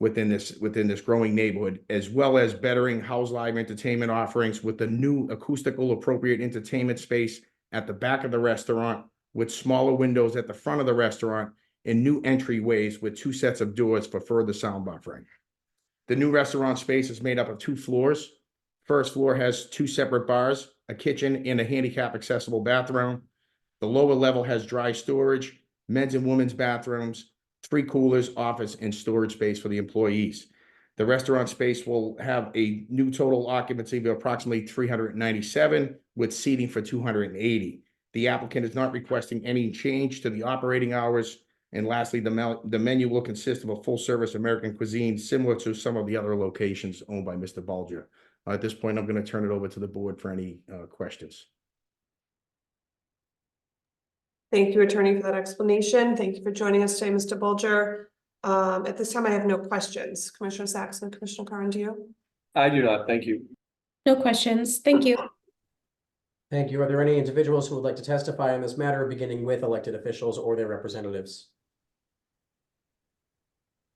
within this growing neighborhood, as well as bettering house live entertainment offerings with the new acoustical appropriate entertainment space at the back of the restaurant, with smaller windows at the front of the restaurant and new entryways with 2 sets of doors for further sound buffering. The new restaurant space is made up of 2 floors. First floor has 2 separate bars, a kitchen, and a handicap accessible bathroom. The lower level has dry storage, men's and women's bathrooms, 3 coolers, office, and storage space for the employees. The restaurant space will have a new total occupancy of approximately 397 with seating for 280. The applicant is not requesting any change to the operating hours. And lastly, the menu will consist of a full-service American cuisine similar to some of the other locations owned by Mr. Bulger. At this point, I'm going to turn it over to the board for any questions. Thank you, Attorney, for that explanation. Thank you for joining us today, Mr. Bulger. At this time, I have no questions. Commissioner Saxon, Commissioner Curran, do you? I do not, thank you. No questions. Thank you. Thank you. Are there any individuals who would like to testify on this matter, beginning with elected officials or their representatives?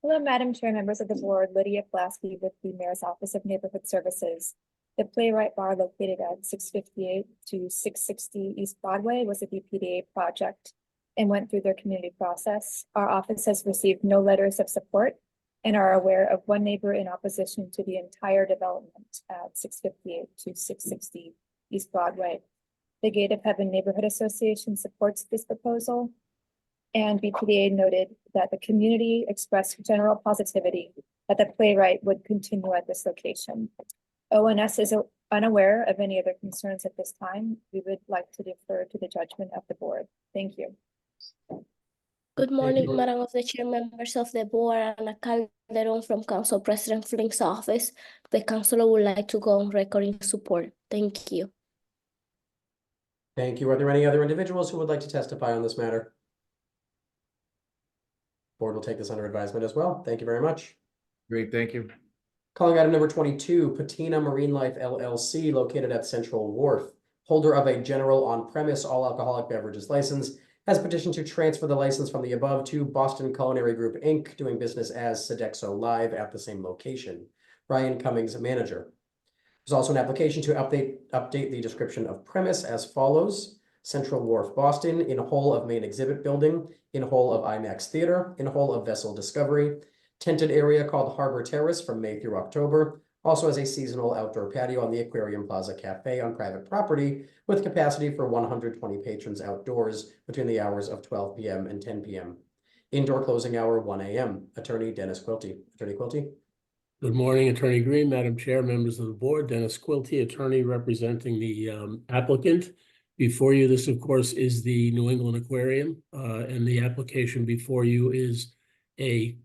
Hello, Madam Chair, members of the board, Lydia Plasky with the Mayor's Office of Neighborhood Services. The Playwright Bar located at 658 to 660 East Broadway was a BPDA project and went through their community process. Our office has received no letters of support and are aware of one neighbor in opposition to the entire development at 658 to 660 East Broadway. The Gate of Heaven Neighborhood Association supports this proposal, and BPDA noted that the community expressed general positivity that the Playwright would continue at this location. ONS is unaware of any other concerns at this time. We would like to defer to the judgment of the board. Thank you. Good morning, Madam of the Chair, members of the board, Ana Calderon from Council President Flink's office. The councilor would like to go on record in support. Thank you. Thank you. Are there any other individuals who would like to testify on this matter? Board will take this under advisement as well. Thank you very much. Great, thank you. Calling item number 22, Patina Marine Life LLC, located at Central Wharf, holder of a general on-premise all alcoholic beverages license, has petitioned to transfer the license from the above to Boston Culinary Group, Inc., doing business as Sodexo Live at the same location. Ryan Cummings, manager. There's also an application to update the description of premise as follows: Central Wharf, Boston, in whole of main exhibit building, in whole of IMAX Theater, in whole of Vessel Discovery, tented area called Harbor Terrace from May through October, also has a seasonal outdoor patio on the Aquarium Plaza Cafe on private property with capacity for 120 patrons outdoors between the hours of 12 p.m. and 10 p.m. Indoor closing hour 1 a.m. Attorney Dennis Quilty. Attorney Quilty. Good morning, Attorney Green, Madam Chair, members of the board. Dennis Quilty, attorney representing the applicant. Before you, this of course is the New England Aquarium, and the application before you is a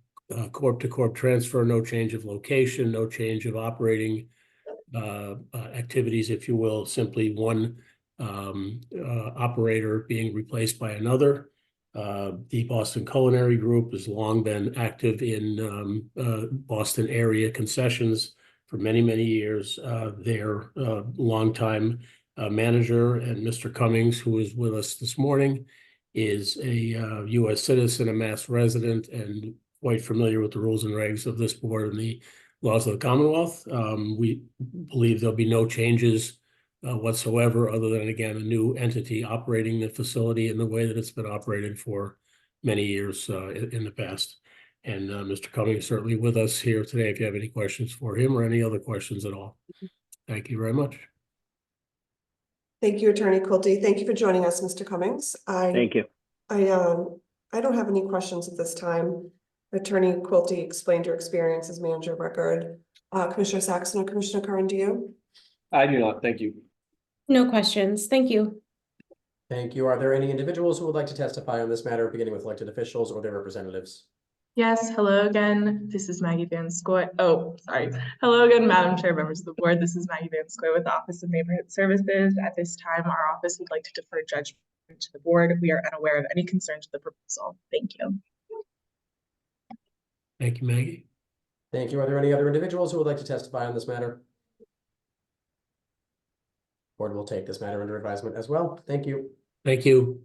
corp-to-corp transfer, no change of location, no change of operating activities, if you will, simply one operator being replaced by another. The Boston Culinary Group has long been active in Boston area concessions for many, many years. Their longtime manager and Mr. Cummings, who is with us this morning, is a U.S. citizen, a Mass resident, and quite familiar with the rules and regs of this board and the laws of the Commonwealth. We believe there'll be no changes whatsoever, other than, again, a new entity operating the facility in the way that it's been operated for many years in the past. And Mr. Cummings is certainly with us here today if you have any questions for him or any other questions at all. Thank you very much. Thank you, Attorney Quilty. Thank you for joining us, Mr. Cummings. Thank you. I don't have any questions at this time. Attorney Quilty explained your experience as manager of record. Commissioner Saxon or Commissioner Curran, do you? I do not, thank you. No questions. Thank you. Thank you. Are there any individuals who would like to testify on this matter, beginning with elected officials or their representatives? Yes, hello again. This is Maggie Van Scoy. Oh, sorry. Hello again, Madam Chair, members of the board. This is Maggie Van Scoy with the Office of Neighborhood Services. At this time, our office would like to defer judgment to the board. We are unaware of any concerns with the proposal. Thank you. Thank you, Maggie. Thank you. Are there any other individuals who would like to testify on this matter? Board will take this matter under advisement as well. Thank you. Thank you.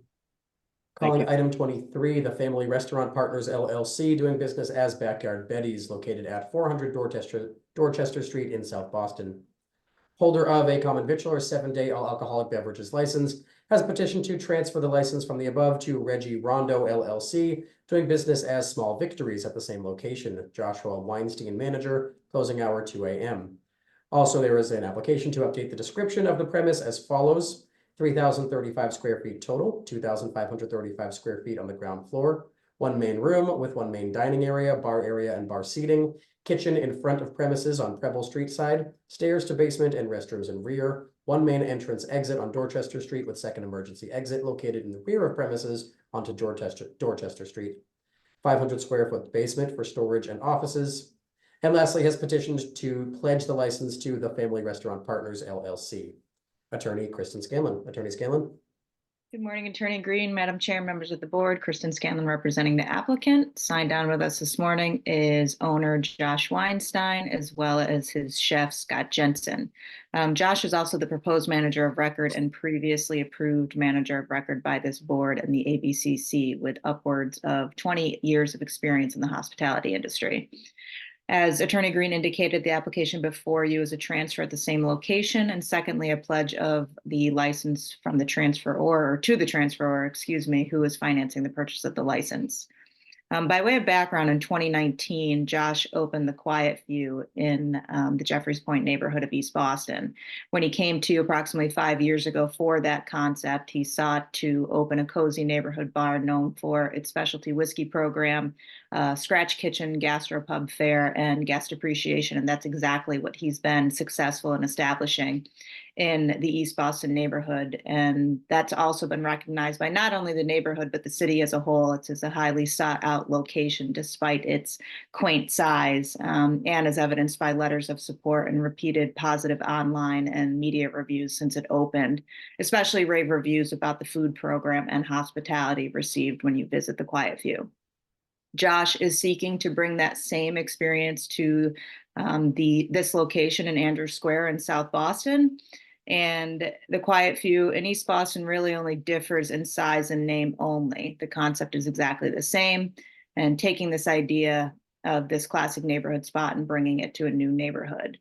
Calling item 23, the Family Restaurant Partners LLC, doing business as Backyard Betty's, located at 400 Dorchester Street in South Boston. Holder of a common victular 7-day all alcoholic beverages license has petitioned to transfer the license from the above to Reggie Rondo LLC, doing business as Small Victories at the same location. Joshua Weinstein, manager, closing hour 2 a.m. Also, there is an application to update the description of the premise as follows: 3,035 square feet total, 2,535 square feet on the ground floor, one main room with one main dining area, and bar seating, kitchen in front of premises on Preble Street side, stairs to basement and restrooms in rear, one main entrance exit on Dorchester Street with second emergency exit located in the rear of premises onto Dorchester Street, 500 square foot basement for storage and offices, and lastly has petitioned to pledge the license to the Family Restaurant Partners LLC. Attorney Kristen Scanlon. Attorney Scanlon. Good morning, Attorney Green, Madam Chair, members of the board. Kristen Scanlon representing the applicant. Signed on with us this morning is owner Josh Weinstein, as well as his chef, Scott Jensen. Josh is also the proposed manager of record and previously approved manager of record by this board and the ABCC, with upwards of 20 years of experience in the hospitality industry. As Attorney Green indicated, the application before you is a transfer at the same location, and secondly, a pledge of the license from the transferor, or to the transferor, excuse me, who is financing the purchase of the license. By way of background, in 2019, Josh opened the Quiet View in the Jeffreys Point neighborhood of East Boston. When he came to approximately 5 years ago for that concept, he sought to open a cozy neighborhood bar known for its specialty whiskey program, scratch kitchen, gastropub fare, and guest appreciation. And that's exactly what he's been successful in establishing in the East Boston neighborhood. And that's also been recognized by not only the neighborhood, but the city as a whole. It's a highly sought out location despite its quaint size, and as evidenced by letters of support and repeated positive online and media reviews since it opened, especially rave reviews about the food program and hospitality received when you visit the Quiet View. Josh is seeking to bring that same experience to this location in Andrews Square in South Boston. And the Quiet View in East Boston really only differs in size and name only. The concept is exactly the same, and taking this idea of this classic neighborhood spot and bringing it to a new neighborhood.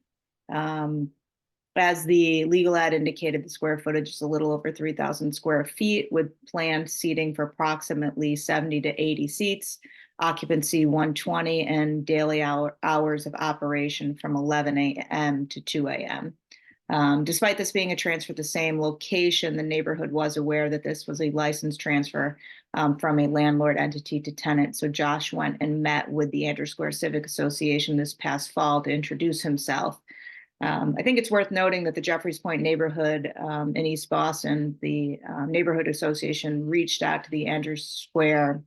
As the legal ad indicated, the square footage is a little over 3,000 square feet with planned seating for approximately 70 to 80 seats, occupancy 120, and daily hours of operation from 11 a.m. to 2 a.m. Despite this being a transfer to the same location, the neighborhood was aware that this was a license transfer from a landlord entity to tenant. So Josh went and met with the Andrews Square Civic Association this past fall to introduce himself. I think it's worth noting that the Jeffreys Point neighborhood in East Boston, the neighborhood association reached out to the Andrews Square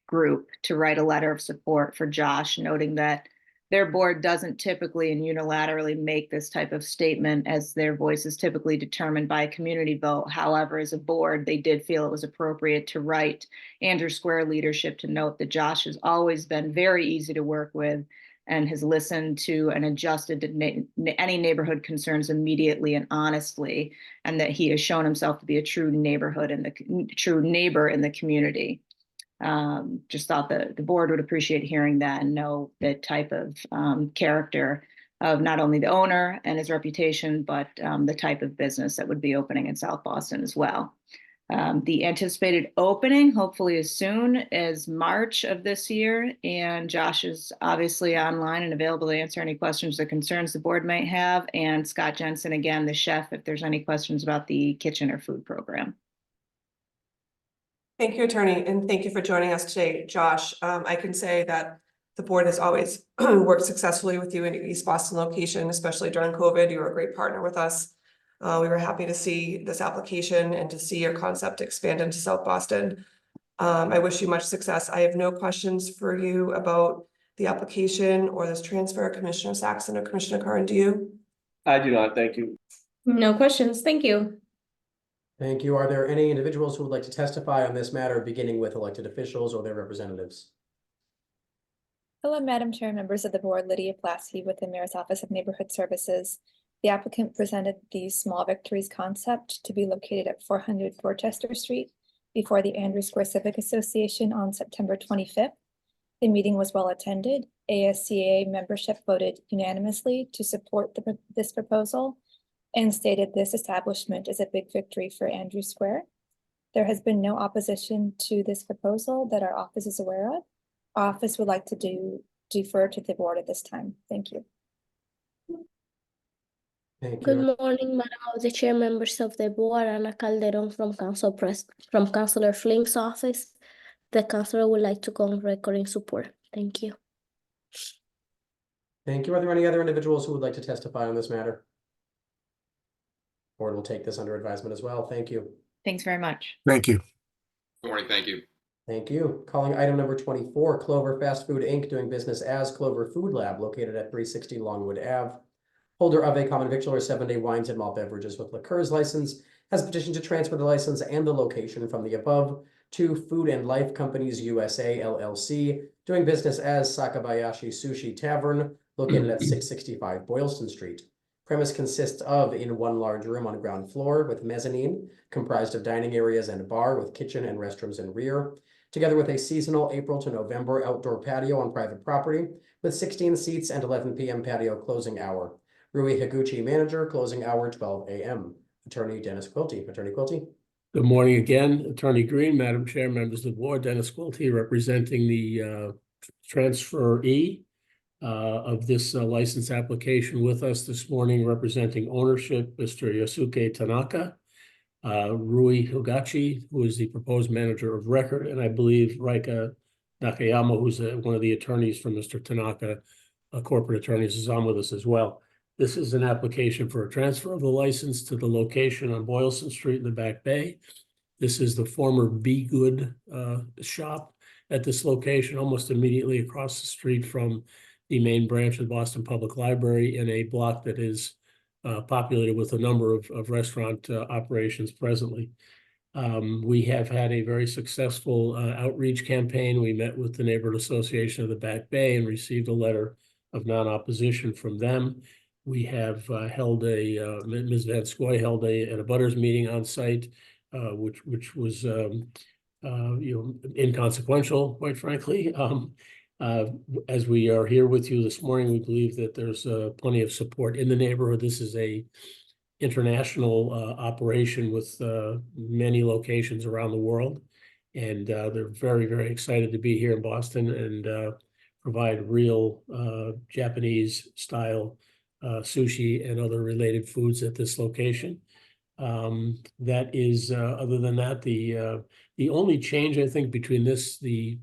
group to write a letter of support for Josh, noting that their board doesn't typically and unilaterally make this type of statement, as their voice is typically determined by a community vote. However, as a board, they did feel it was appropriate to write Andrews Square leadership to note that Josh has always been very easy to work with and has listened to and adjusted to any neighborhood concerns immediately and honestly, and that he has shown himself to be a true true neighbor in the community. Just thought that the board would appreciate hearing that and know the type of character of not only the owner and his reputation, but the type of business that would be opening in South Boston as well. The anticipated opening, hopefully as soon as March of this year, and Josh is obviously online and available to answer any questions or concerns the board might have, and Scott Jensen, again, the chef, if there's any questions about the kitchen or food program. Thank you, Attorney, and thank you for joining us today, Josh. I can say that The board has always worked successfully with you in East Boston location, especially during COVID. You were a great partner with us. We were happy to see this application and to see your concept expand into South Boston. I wish you much success. I have no questions for you about the application or this transfer. Commissioner Saxon or Commissioner Curran, do you? I do not, thank you. No questions. Thank you. Thank you. Are there any individuals who would like to testify on this matter, beginning with elected officials or their representatives? Hello, Madam Chair, members of the board, Lydia Plasky with the Mayor's Office of Neighborhood Services. The applicant presented the Small Victories concept to be located at 400 Dorchester Street before the Andrew Square Civic Association on September 25th. The meeting was well attended. ASCA membership voted unanimously to support this proposal and stated this establishment is a big victory for Andrew Square. There has been no opposition to this proposal that our office is aware of. Our office would like to defer to the board at this time. Thank you. Thank you. Good morning, Madam of the Chair, members of the board, Ana Calderon from Councilor Flink's office. The councilor would like to go on record in support. Thank you. Thank you. Are there any other individuals who would like to testify on this matter? Board will take this under advisement as well. Thank you. Thanks very much. Thank you. Good morning, thank you. Thank you. Calling item number 24, Clover Fast Food, Inc., doing business as Clover Food Lab, located at 360 Longwood Ave. Holder of a common victualler 7-day wines and malt beverages with liqueurs license has petitioned to transfer the license and the location from the above to Food and Life Companies USA LLC, doing business as Sakabayashi Sushi Tavern, located at 665 Boylston Street. Premise consists of in one large room on ground floor with mezzanine, comprised of dining areas and bar with kitchen and restrooms in rear, together with a seasonal April to November outdoor patio on private property with 16 seats and 11 p.m. patio closing hour. Rui Higuchi, manager, closing hour 12 a.m. Attorney Dennis Quilty. Attorney Quilty. Good morning again, Attorney Green, Madam Chair, members of the board, Dennis Quilty representing the transferee of this license application with us this morning, representing ownership, Mr. Yosuke Tanaka, Rui Higachi, who is the proposed manager of record, and I believe Raika Nakayama, who's one of the attorneys from Mr. Tanaka, corporate attorneys, is on with us as well. This is an application for a transfer of the license to the location on Boylston Street in the Back Bay. This is the former Be Good shop at this location, almost immediately across the street from the main branch of the Boston Public Library in a block that is populated with a number of restaurant operations presently. We have had a very successful outreach campaign. We met with the Neighborhood Association of the Back Bay and received a letter of non-opposition from them. We have held Ms. Van Scoy held an abutters meeting on site, which was inconsequential, quite frankly. As we are here with you this morning, we believe that there's plenty of support in the neighborhood. This is a international operation with many locations around the world, and they're very, very excited to be here in Boston and provide real Japanese style sushi and other related foods at this location. That is, other than that, the only change I think between the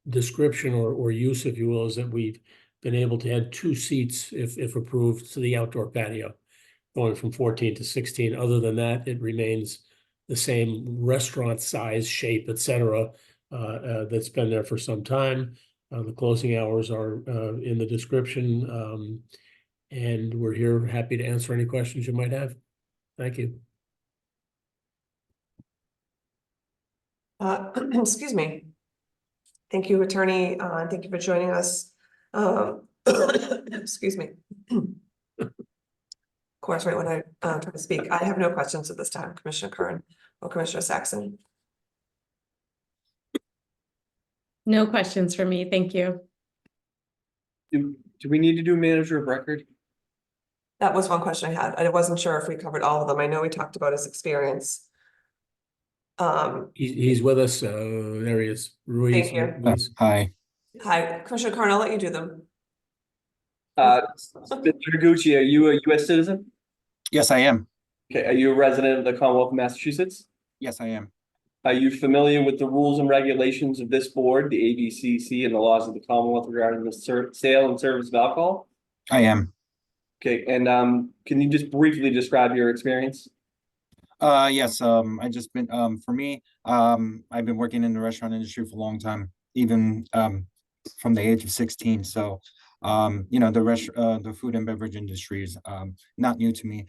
description or use, if you will, is that we've been able to add 2 seats if approved to the outdoor patio, going from 14 to 16. Other than that, it remains the same restaurant size, shape, etc. That's been there for some time. The closing hours are in the description, and we're here happy to answer any questions you might have. Thank you. Excuse me. Thank you, attorney. Thank you for joining us. Excuse me. Of course, right when I try to speak. I have no questions at this time, Commissioner Curran or Commissioner Saxon. No questions for me. Thank you. Do we need to do manager of record? That was one question I had. I wasn't sure if we covered all of them. I know we talked about his experience. He's with us. There he is. Rui. Thank you. Hi. Hi, Commissioner Curran, I'll let you do them. Mr. Higuchi, are you a U.S. citizen? Yes, I am. Okay, are you a resident of the Commonwealth of Massachusetts? Yes, I am. Are you familiar with the rules and regulations of this board, the ABCC, and the laws of the Commonwealth regarding the sale and service of alcohol? I am. Okay, and can you just briefly describe your experience? Yes, I just been for me, I've been working in the restaurant industry for a long time, even from the age of 16. So the food and beverage industry is not new to me.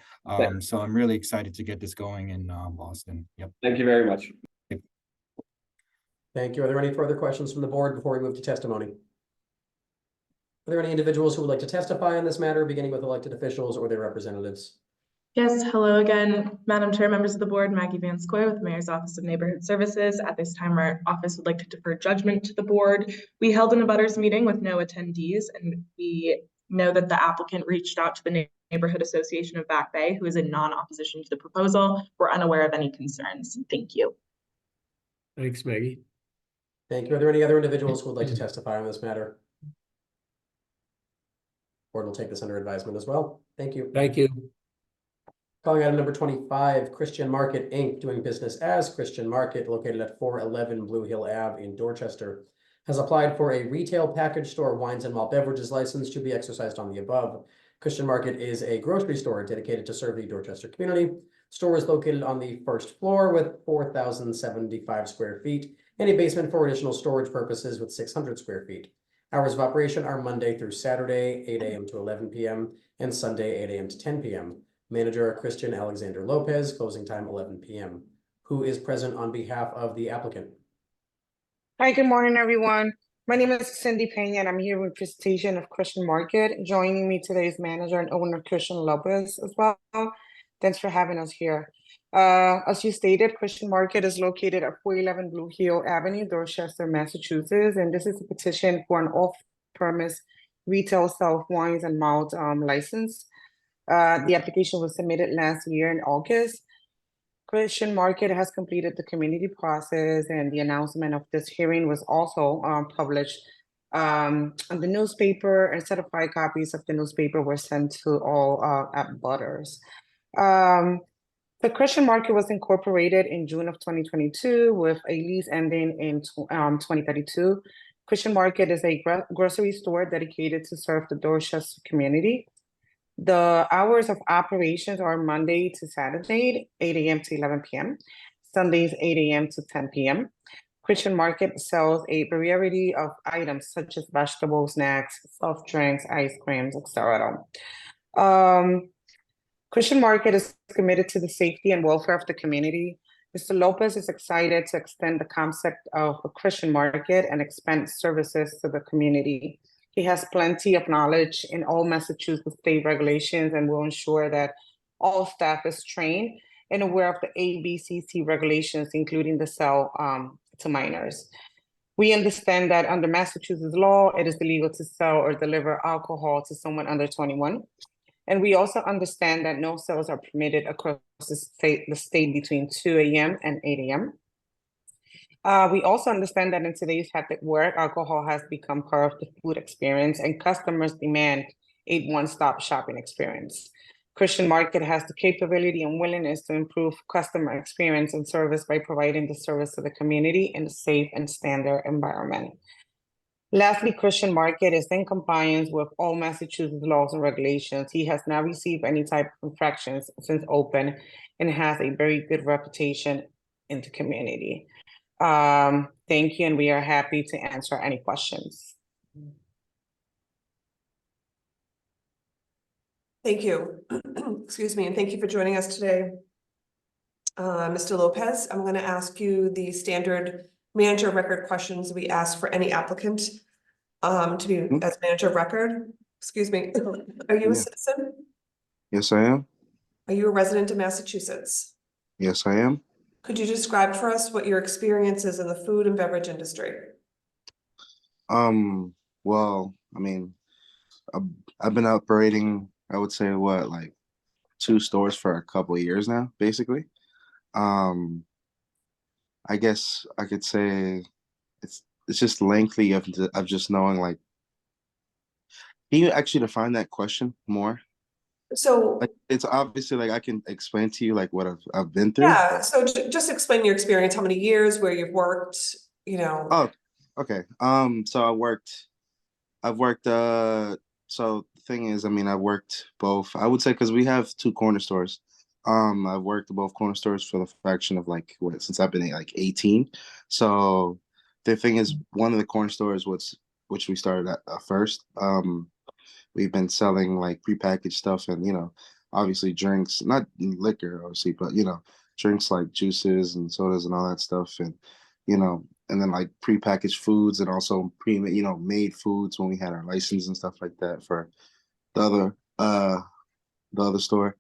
So I'm really excited to get this going in Boston. Yep. Thank you very much. Thank you. Are there any further questions from the board before we move to testimony? Are there any individuals who would like to testify on this matter, beginning with elected officials or their representatives? Yes, hello again, Madam Chair, members of the board, Maggie Van Scoy with the Mayor's Office of Neighborhood Services. At this time, our office would like to defer judgment to the board. We held an abutters meeting with no attendees, and we know that the applicant reached out to the Neighborhood Association of Back Bay, who is in non-opposition to the proposal. We're unaware of any concerns. Thank you. Thanks, Maggie. Thank you. Are there any other individuals who would like to testify on this matter? Board will take this under advisement as well. Thank you. Thank you. Calling item number 25, Christian Market, Inc., doing business as Christian Market, located at 411 Blue Hill Ave in Dorchester, has applied for a retail package store wines and malt beverages license to be exercised on the above. Christian Market is a grocery store dedicated to serve the Dorchester community. Store is located on the first floor with 4,075 square feet and a basement for additional storage purposes with 600 square feet. Hours of operation are Monday through Saturday, 8 a.m. to 11 p.m. and Sunday, 8 a.m. to 10 p.m. Manager Christian Alexander Lopez, closing time 11 p.m. Who is present on behalf of the applicant? Hi, good morning, everyone. My name is Cindy Pena, and I'm here with presentation of Christian Market. Joining me today is manager and owner Christian Lopez as well. Thanks for having us here. As you stated, Christian Market is located at 411 Blue Hill Avenue, Dorchester, Massachusetts, and this is a petition for an off-premise retail sale of wines and malt license. The application was submitted last year in August. Christian Market has completed the community process, and the announcement of this hearing was also published on the newspaper, and certified copies of the newspaper were sent to all abutters. The Christian Market was incorporated in June of 2022 with a lease ending in 2032. Christian Market is a grocery store dedicated to serve the Dorchester community. The hours of operations are Monday to Saturday, 8 a.m. to 11 p.m., Sundays, 8 a.m. to 10 p.m. Christian Market sells a variety of items such as vegetables, snacks, soft drinks, ice creams, etc. Christian Market is committed to the safety and welfare of the community. Mr. Lopez is excited to extend the concept of a Christian Market and expand services to the community. He has plenty of knowledge in all Massachusetts state regulations and will ensure that all staff is trained and aware of the ABCC regulations, including the sale to minors. We understand that under Massachusetts law, it is illegal to sell or deliver alcohol to someone under 21. And we also understand that no sales are permitted across the state between 2 a.m. and 8 a.m. We also understand that in today's hectic work, alcohol has become part of the food experience, and customers demand a one-stop shopping experience. Christian Market has the capability and willingness to improve customer experience and service by providing the service to the community in a safe and standard environment. Lastly, Christian Market is in compliance with all Massachusetts laws and regulations. He has not received any type of infractions since open and has a very good reputation in the community. Thank you, and we are happy to answer any questions. Thank you. Excuse me, and thank you for joining us today. Mr. Lopez, I'm going to ask you the standard manager record questions we ask for any applicant to be as manager of record. Excuse me, are you a citizen? Yes, I am. Are you a resident of Massachusetts? Yes, I am. Could you describe for us what your experience is in the food and beverage industry? Well, I mean, I've been operating, I would say, like 2 stores for a couple of years now, basically. I guess I could say it's just lengthy of just knowing, like, can you actually define that question more? So, Like it's obviously like I can explain to you like what I've been through. yeah, so just explain your experience, how many years, where you've worked, you know. Oh, okay. So I've worked so the thing is, I mean, I've worked both. I would say because we have two corner stores. I've worked at both corner stores for the fraction of like what since I've been like 18. So the thing is, one of the corner stores was which we started at first. We've been selling like prepackaged stuff and obviously drinks, not liquor obviously, but drinks like juices and sodas and all that stuff, and and then like prepackaged foods and also made foods when we had our license and stuff like that for the other store.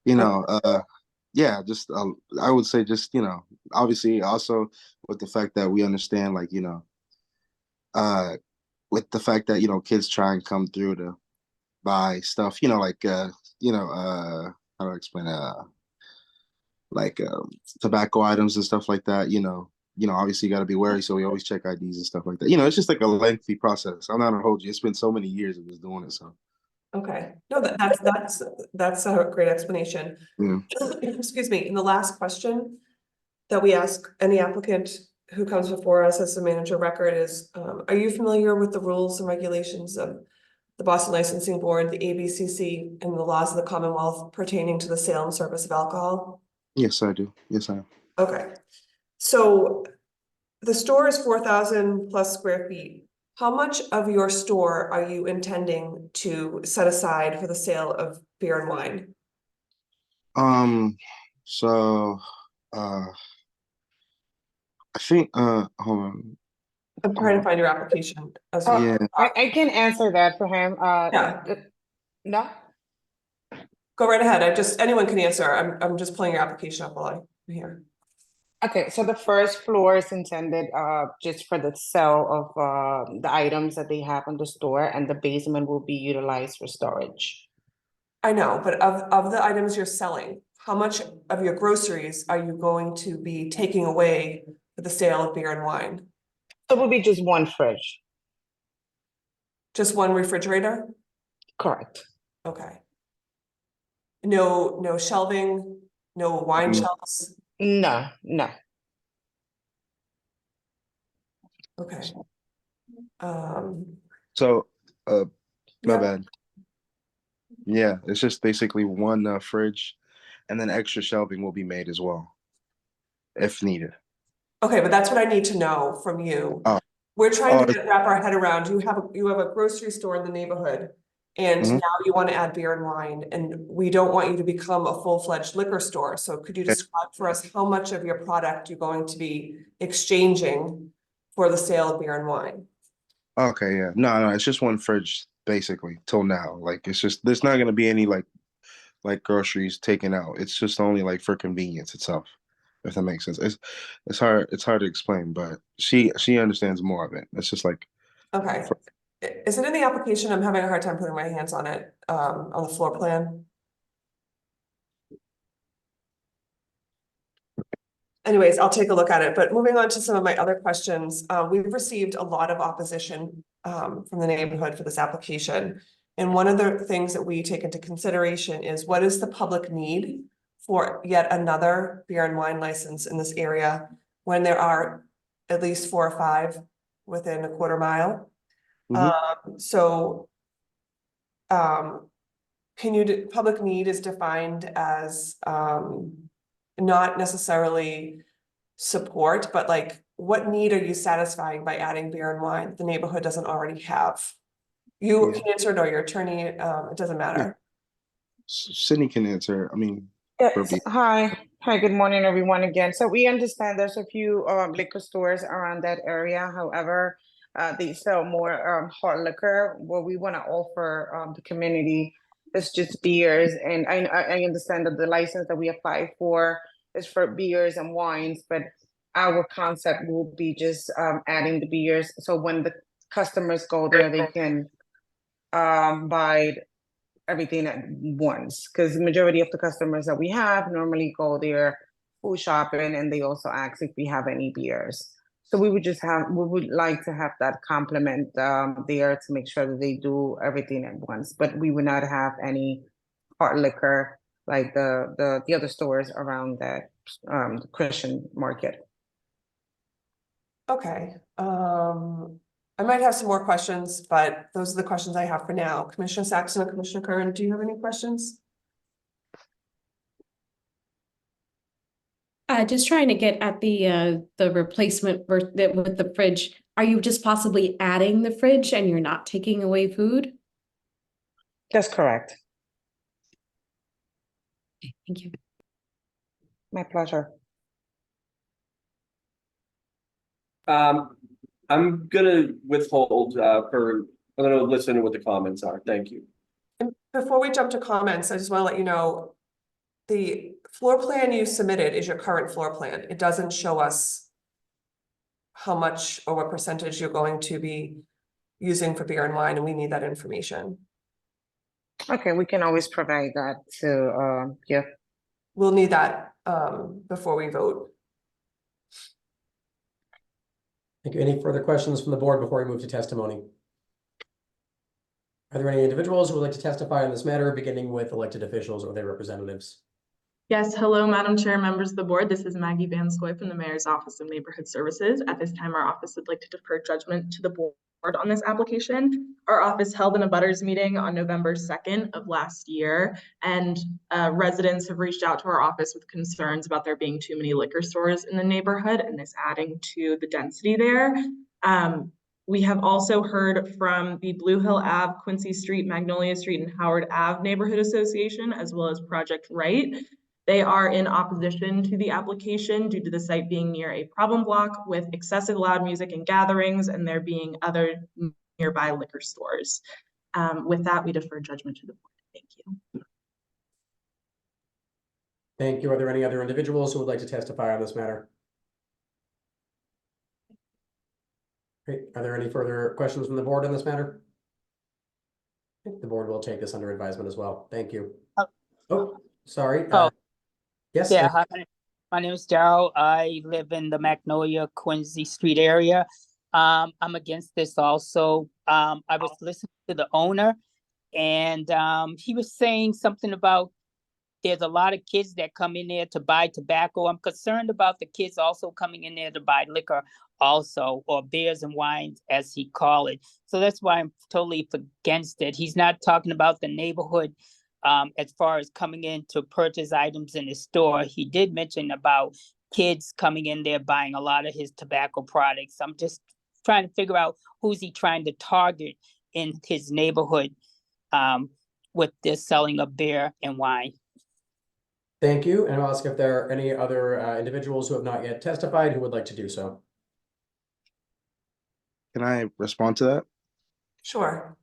Yeah, just I would say just obviously also with the fact that we understand like uh with the fact that kids try and come through to buy stuff like how do I explain like tobacco items and stuff like that. Obviously you got to be wary, so we always check IDs and stuff like that. It's just like a lengthy process. I'm not gonna hold you. It's been so many years of just doing it. So Okay, no, that's a great explanation. yeah. Excuse me, and the last question that we ask any applicant who comes before us as a manager record is, are you familiar with the rules and regulations of the Boston Licensing Board, the ABCC, and the laws of the Commonwealth pertaining to the sale and service of alcohol? Yes, I do. Yes, I am. Okay, so the store is 4,000 plus square feet. How much of your store are you intending to set aside for the sale of beer and wine? So I think hold on. I'm trying to find your application as well. Yeah. I can answer that for him. Yeah. No? Go right ahead. Anyone can answer. I'm just pulling your application up while I'm here. Okay, so the first floor is intended just for the sale of the items that they have in the store, and the basement will be utilized for storage. I know, but of the items you're selling, how much of your groceries are you going to be taking away for the sale of beer and wine? It will be just one fridge. Just one refrigerator? Correct. Okay. No shelving, no wine shelves? No. Okay. So my Yeah. bad. Yeah, it's just basically one fridge, and then extra shelving will be made as well, if needed. Okay, but that's what I need to know from you. Oh. We're trying to wrap our head around, you have a grocery store in the neighborhood, and Mhm. now you want to add beer and wine, and we don't want you to become a full-fledged liquor store. So could you describe for us how much of your product you're going to be exchanging for the sale of beer and wine? Okay, yeah. No, it's just one fridge basically till now. Like it's just there's not gonna be any like groceries taken out. It's just only like for convenience itself, if that makes sense. It's hard to explain, but she understands more of it. It's just like Okay. Is it in the application? I'm having a hard time putting my hands on it, on the floor plan. Anyways, I'll take a look at it, but moving on to some of my other questions, we've received a lot of opposition from the neighborhood for this application. And one of the things that we take into consideration is what is the public need for yet another beer and wine license in this area when there are at least 4 or 5 within a quarter mile? Public need is defined as not necessarily support, but like what need are you satisfying by adding beer and wine the neighborhood doesn't already have? You can answer it, or your attorney, it doesn't matter. Sydney can answer. I mean, Yes. Hi, good morning, everyone again. So we understand there's a few liquor stores around that area. However, they sell more hard liquor. What we want to offer the community is just beers. And I understand that the license that we apply for is for beers and wines, but our concept will be just adding the beers. So when the customers go there, they can buy everything at once, because the majority of the customers that we have normally go there food shopping, and they also ask if we have any beers. So we would like to have that complement there to make sure that they do everything at once, but we would not have any hard liquor like the other stores around that the Christian market. Okay, I might have some more questions, but those are the questions I have for now. Commissioner Saxon and Commissioner Curran, do you have any questions? Just trying to get at the replacement with the fridge. Are you just possibly adding the fridge and you're not taking away food? That's correct. Thank you. My pleasure. I'm gonna withhold, I'm gonna listen to what the comments are. Thank you. And before we jump to comments, I just want to let you know, the floor plan you submitted is your current floor plan. It doesn't show us how much or what percentage you're going to be using for beer and wine, and we need that information. Okay, we can always provide that to yeah. We'll need that before we vote. Thank you. Any further questions from the board before we move to testimony? Are there any individuals who would like to testify on this matter, beginning with elected officials or their representatives? Yes, hello, Madam Chair, members of the board. This is Maggie Van Scoy from the Mayor's Office of Neighborhood Services. At this time, our office would like to defer judgment to the board on this application. Our office held an abutters meeting on November 2nd of last year, and residents have reached out to our office with concerns about there being too many liquor stores in the neighborhood and this adding to the density there. We have also heard from the Blue Hill Ave, Quincy Street, Magnolia Street, and Howard Ave Neighborhood Association, as well as Project Right. They are in opposition to the application due to the site being near a problem block with excessive loud music and gatherings, and there being other nearby liquor stores. With that, we defer judgment to the board. Thank you. Thank you. Are there any other individuals who would like to testify on this matter? Great. Are there any further questions from the board on this matter? The board will take this under advisement as well. Thank you. Oh, sorry. Yes. Yeah, hi, my name is Darryl. I live in the Magnolia, Quincy Street area. I'm against this also. I was listening to the owner, and he was saying something about there's a lot of kids that come in there to buy tobacco. I'm concerned about the kids also coming in there to buy liquor also, or beers and wines, as he call it. So that's why I'm totally against it. He's not talking about the neighborhood as far as coming in to purchase items in his store. He did mention about kids coming in there buying a lot of his tobacco products. I'm just trying to figure out who's he trying to target in his neighborhood with this selling of beer and wine. Thank you. And I'll ask if there are any other individuals who have not yet testified who would like to do so. Can I respond to that? Sure.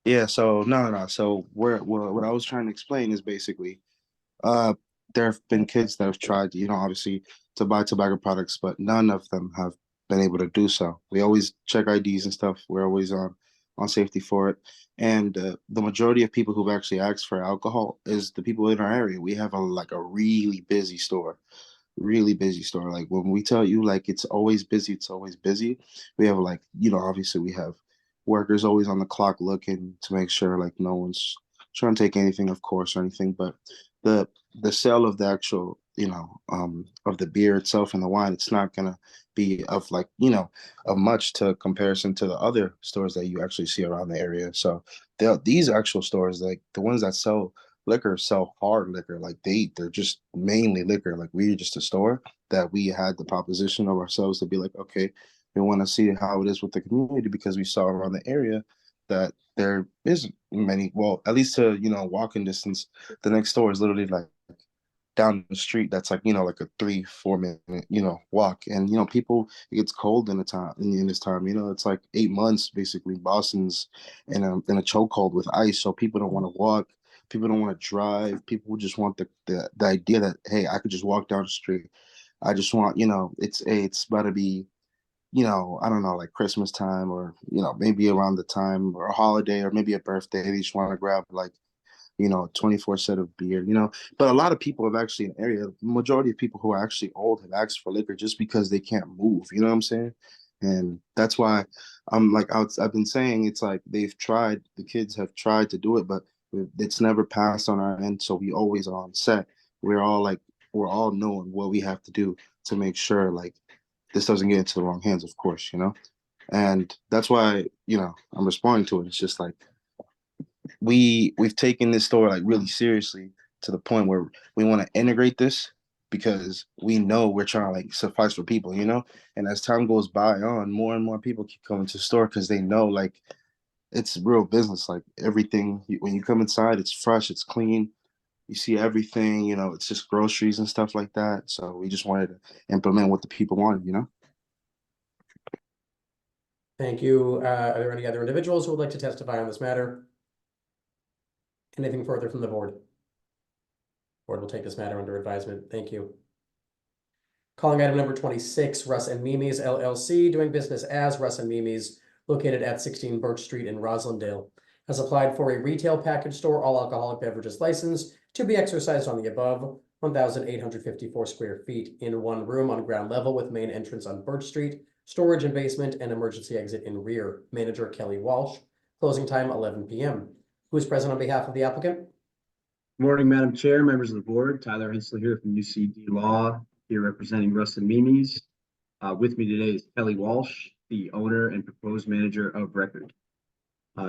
Yeah, so no. So what I was trying to explain is basically, there have been kids that have tried, obviously to buy tobacco products, but none of them have been able to do so. We always check IDs and stuff. We're always on safety for it. And the majority of people who've actually asked for alcohol is the people in our area. We have a really busy store. Like when we tell you like it's always busy, we have obviously we have workers always on the clock looking to make sure like no one's trying to take anything, of course, or anything. But the sale of the actual of the beer itself and the wine, it's not gonna be of of much to comparison to the other stores that you actually see around the area. So these actual stores, like the ones that sell liquor, sell hard liquor. Like they're just mainly liquor. Like we're just a store that we had the proposition of ourselves to be like, okay, we want to see how it is with the community, because we saw around the area that there isn't many, well, at least to walking distance. The next store is literally like down the street. That's like like a 3-4 minute walk. And people, it gets cold in this time. It's like 8 months basically. Boston's in a chokehold with ice, so people don't want to walk. People don't want to drive. People just want the idea that, hey, I could just walk down the street. I just want, it's about to be, I don't know, like Christmas time, or, maybe around the time or a holiday or maybe a birthday. They just want to grab like, 24 set of beer, But a lot of people have actually in the area, the majority of people who are actually old have asked for liquor just because they can't move, you know what I'm saying? And that's why I'm like, I've been saying it's like the kids have tried to do it, but It's never passed on our end, so we always are on set. We're all knowing what we have to do to make sure like this doesn't get into the wrong hands, of course, you know. And that's why, I'm responding to it. It's just like we've taken this store like really seriously to the point where we want to integrate this because we know we're trying to like suffice for people, and as time goes by on, more and more people keep coming to the store because they know like it's real business. Like everything, when you come inside, it's fresh, it's clean, you see everything, it's just groceries and stuff like that. So we just wanted to implement what the people wanted. Thank you. Are there any other individuals who would like to testify on this matter? Anything further from the board? Board will take this matter under advisement. Thank you. Calling item number 26, Russ and Mimi's LLC, doing business as Russ and Mimi's, located at 16 Birch Street in Roslindale, has applied for a retail package store all alcoholic beverages license to be exercised on the above 1,854 square feet in one room on ground level with main entrance on Birch Street, storage and basement, and emergency exit in rear. Manager Kelly Walsh. Closing time 11 p.m. Who is present on behalf of the applicant? Morning, Madam Chair, members of the board. Tyler Hensley here from UCD Law, here representing Russ and Mimi's. With me today is Kelly Walsh, the owner and proposed manager of record.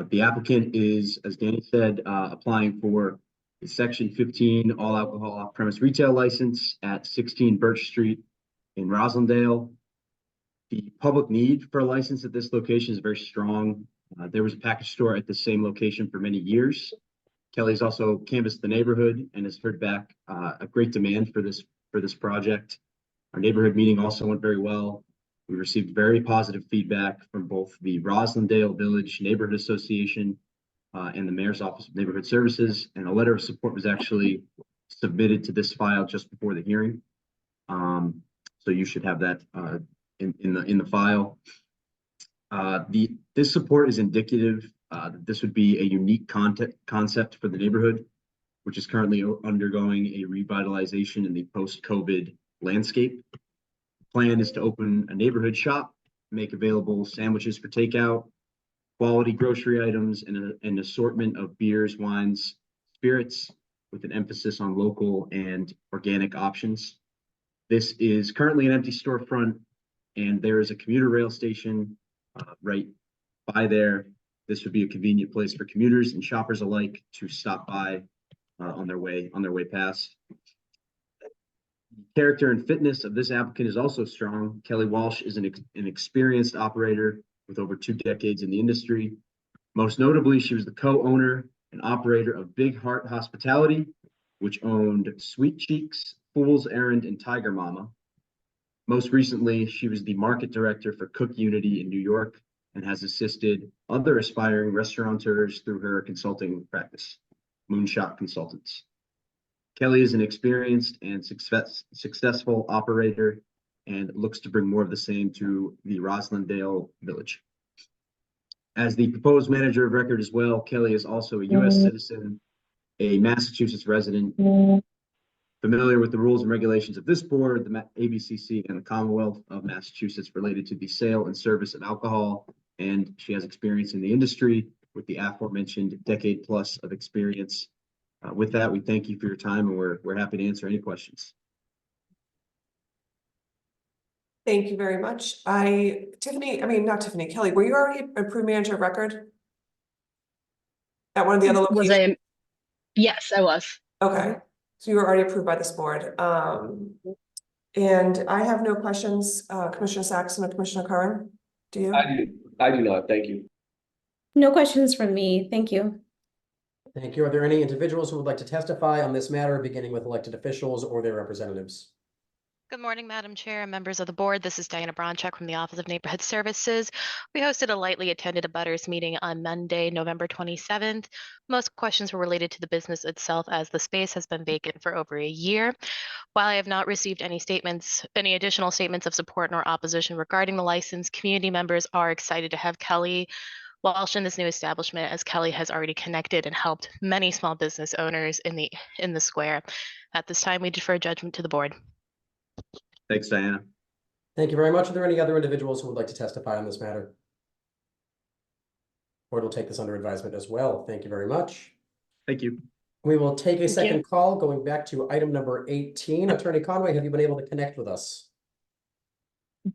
The applicant is, as Danny said, applying for a Section 15 all alcohol off-premise retail license at 16 Birch Street in Roslindale. The public need for a license at this location is very strong. There was a package store at the same location for many years. Kelly's also canvassed the neighborhood and has heard back a great demand for this project. Our neighborhood meeting also went very well. We received very positive feedback from both the Roslindale Village Neighborhood Association and the Mayor's Office of Neighborhood Services, and a letter of support was actually submitted to this file just before the hearing. So you should have that in the file. This support is indicative that this would be a unique concept for the neighborhood, which is currently undergoing a revitalization in the post-COVID landscape. The plan is to open a neighborhood shop, make available sandwiches for takeout, quality grocery items, and an assortment of beers, wines, spirits, with an emphasis on local and organic options. This is currently an empty storefront, and there is a commuter rail station right by there. This would be a convenient place for commuters and shoppers alike to stop by on their way past. The character and fitness of this applicant is also strong. Kelly Walsh is an experienced operator with over 2 decades in the industry. Most notably, she was the co-owner and operator of Big Heart Hospitality, which owned Sweet Cheeks, Fool's Errand, and Tiger Mama. Most recently, she was the market director for Cook Unity in New York and has assisted other aspiring restaurateurs through her consulting practice, Moonshot Consultants. Kelly is an experienced and successful operator and looks to bring more of the same to the Roslindale Village. As the proposed manager of record as well, Kelly is also a U.S. citizen, a Massachusetts resident, familiar with the rules and regulations of this board, the ABCC, and the Commonwealth of Massachusetts related to the sale and service of alcohol, and she has experience in the industry with the aforementioned decade plus of experience. With that, we thank you for your time, and we're happy to answer any questions. Thank you very much. Kelly, were you already approved manager of record at one of the other locations? Yes, I was. Okay, so you were already approved by this board. And I have no questions. Commissioner Saxon or Commissioner Curran, do you? I do not, thank you. No questions from me. Thank you. Thank you. Are there any individuals who would like to testify on this matter, beginning with elected officials or their representatives? Good morning, Madam Chair and members of the board. This is Diana Bronchek from the Office of Neighborhood Services. We hosted a lightly attended abutters meeting on Monday, November 27th. Most questions were related to the business itself, as the space has been vacant for over a year. While I have not received any additional statements of support nor opposition regarding the license, community members are excited to have Kelly Walsh in this new establishment, as Kelly has already connected and helped many small business owners in the square. At this time, we defer judgment to the board. Thanks, Diana. Thank you very much. Are there any other individuals who would like to testify on this matter? Board will take this under advisement as well. Thank you very much. Thank you. We will take a Thank second you. call, going back to item number 18. Attorney Conway, have you been able to connect with us?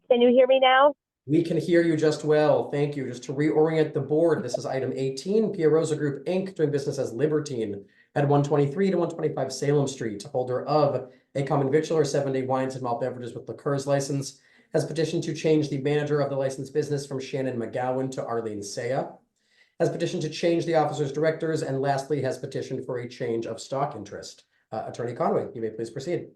Can you hear me now? We can hear you just well. Thank you. Just to reorient the board, this is item 18, Pia Rosa Group, Inc., doing business as Libertine at 123 to 125 Salem Street, holder of a common victualler, 7-day wines and malt beverages with liqueurs license, has petitioned to change the manager of the licensed business from Shannon McGowan to Arlene Saya, has petitioned to change the officers, directors, and lastly, has petitioned for a change of stock interest. Attorney Conway, you may please proceed.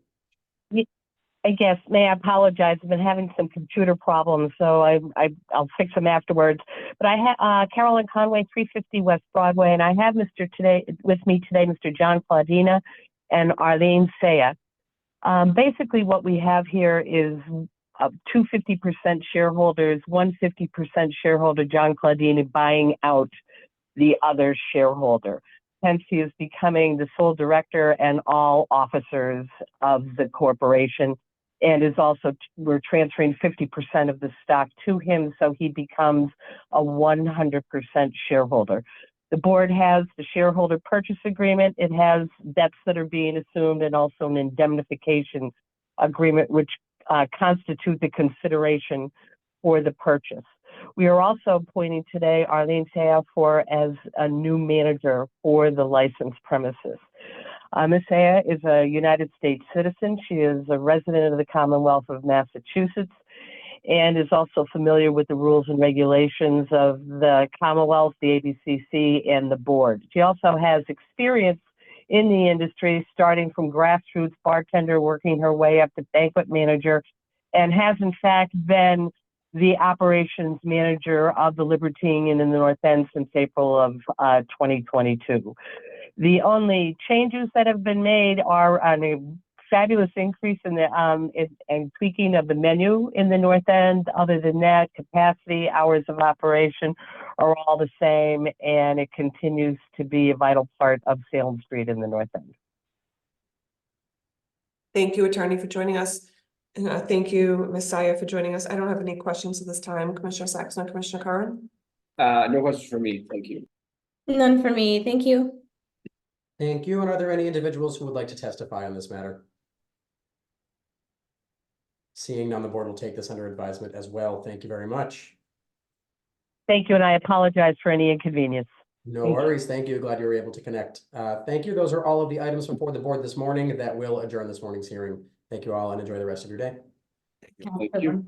I guess, may I apologize? I've been having some computer problems, so I'll fix them afterwards. But I have Carolyn Conway, 350 West Broadway, and I have with me today, Mr. John Claudina and Arlene Saya. Basically, what we have here is two 50% shareholders, one 50% shareholder, John Claudina, buying out the other shareholder. Hence, he is becoming the sole director and all officers of the corporation, and is also, we're transferring 50% of the stock to him, so he becomes a 100% shareholder. The board has the shareholder purchase agreement. It has debts that are being assumed and also an indemnification agreement, which constitute the consideration for the purchase. We are also appointing today Arlene Saya as a new manager for the licensed premises. Ms. Saya is a United States citizen. She is a resident of the Commonwealth of Massachusetts and is also familiar with the rules and regulations of the Commonwealth, the ABCC, and the board. She also has experience in the industry, starting from grassroots bartender, working her way up to banquet manager, and has in fact been the operations manager of the Libertine in the North End since April of 2022. The only changes that have been made are a fabulous increase in the and tweaking of the menu in the North End. Other than that, capacity, hours of operation are all the same, and it continues to be a vital part of Salem Street in the North End. Thank you, attorney, for joining us. And thank you, Ms. Saya, for joining us. I don't have any questions at this time. Commissioner Saxon or Commissioner Curran? No questions for me. Thank you. None for me. Thank you. Thank you. And are there any individuals who would like to testify on this matter? Seeing none, the board will take this under advisement as well. Thank you very much. Thank you, and I apologize for any inconvenience. No worries. Thank you. Glad you were able to connect. Thank you. Those are all of the items before the board this morning that will adjourn this morning's hearing. Thank you all and enjoy the rest of your day. Thank you.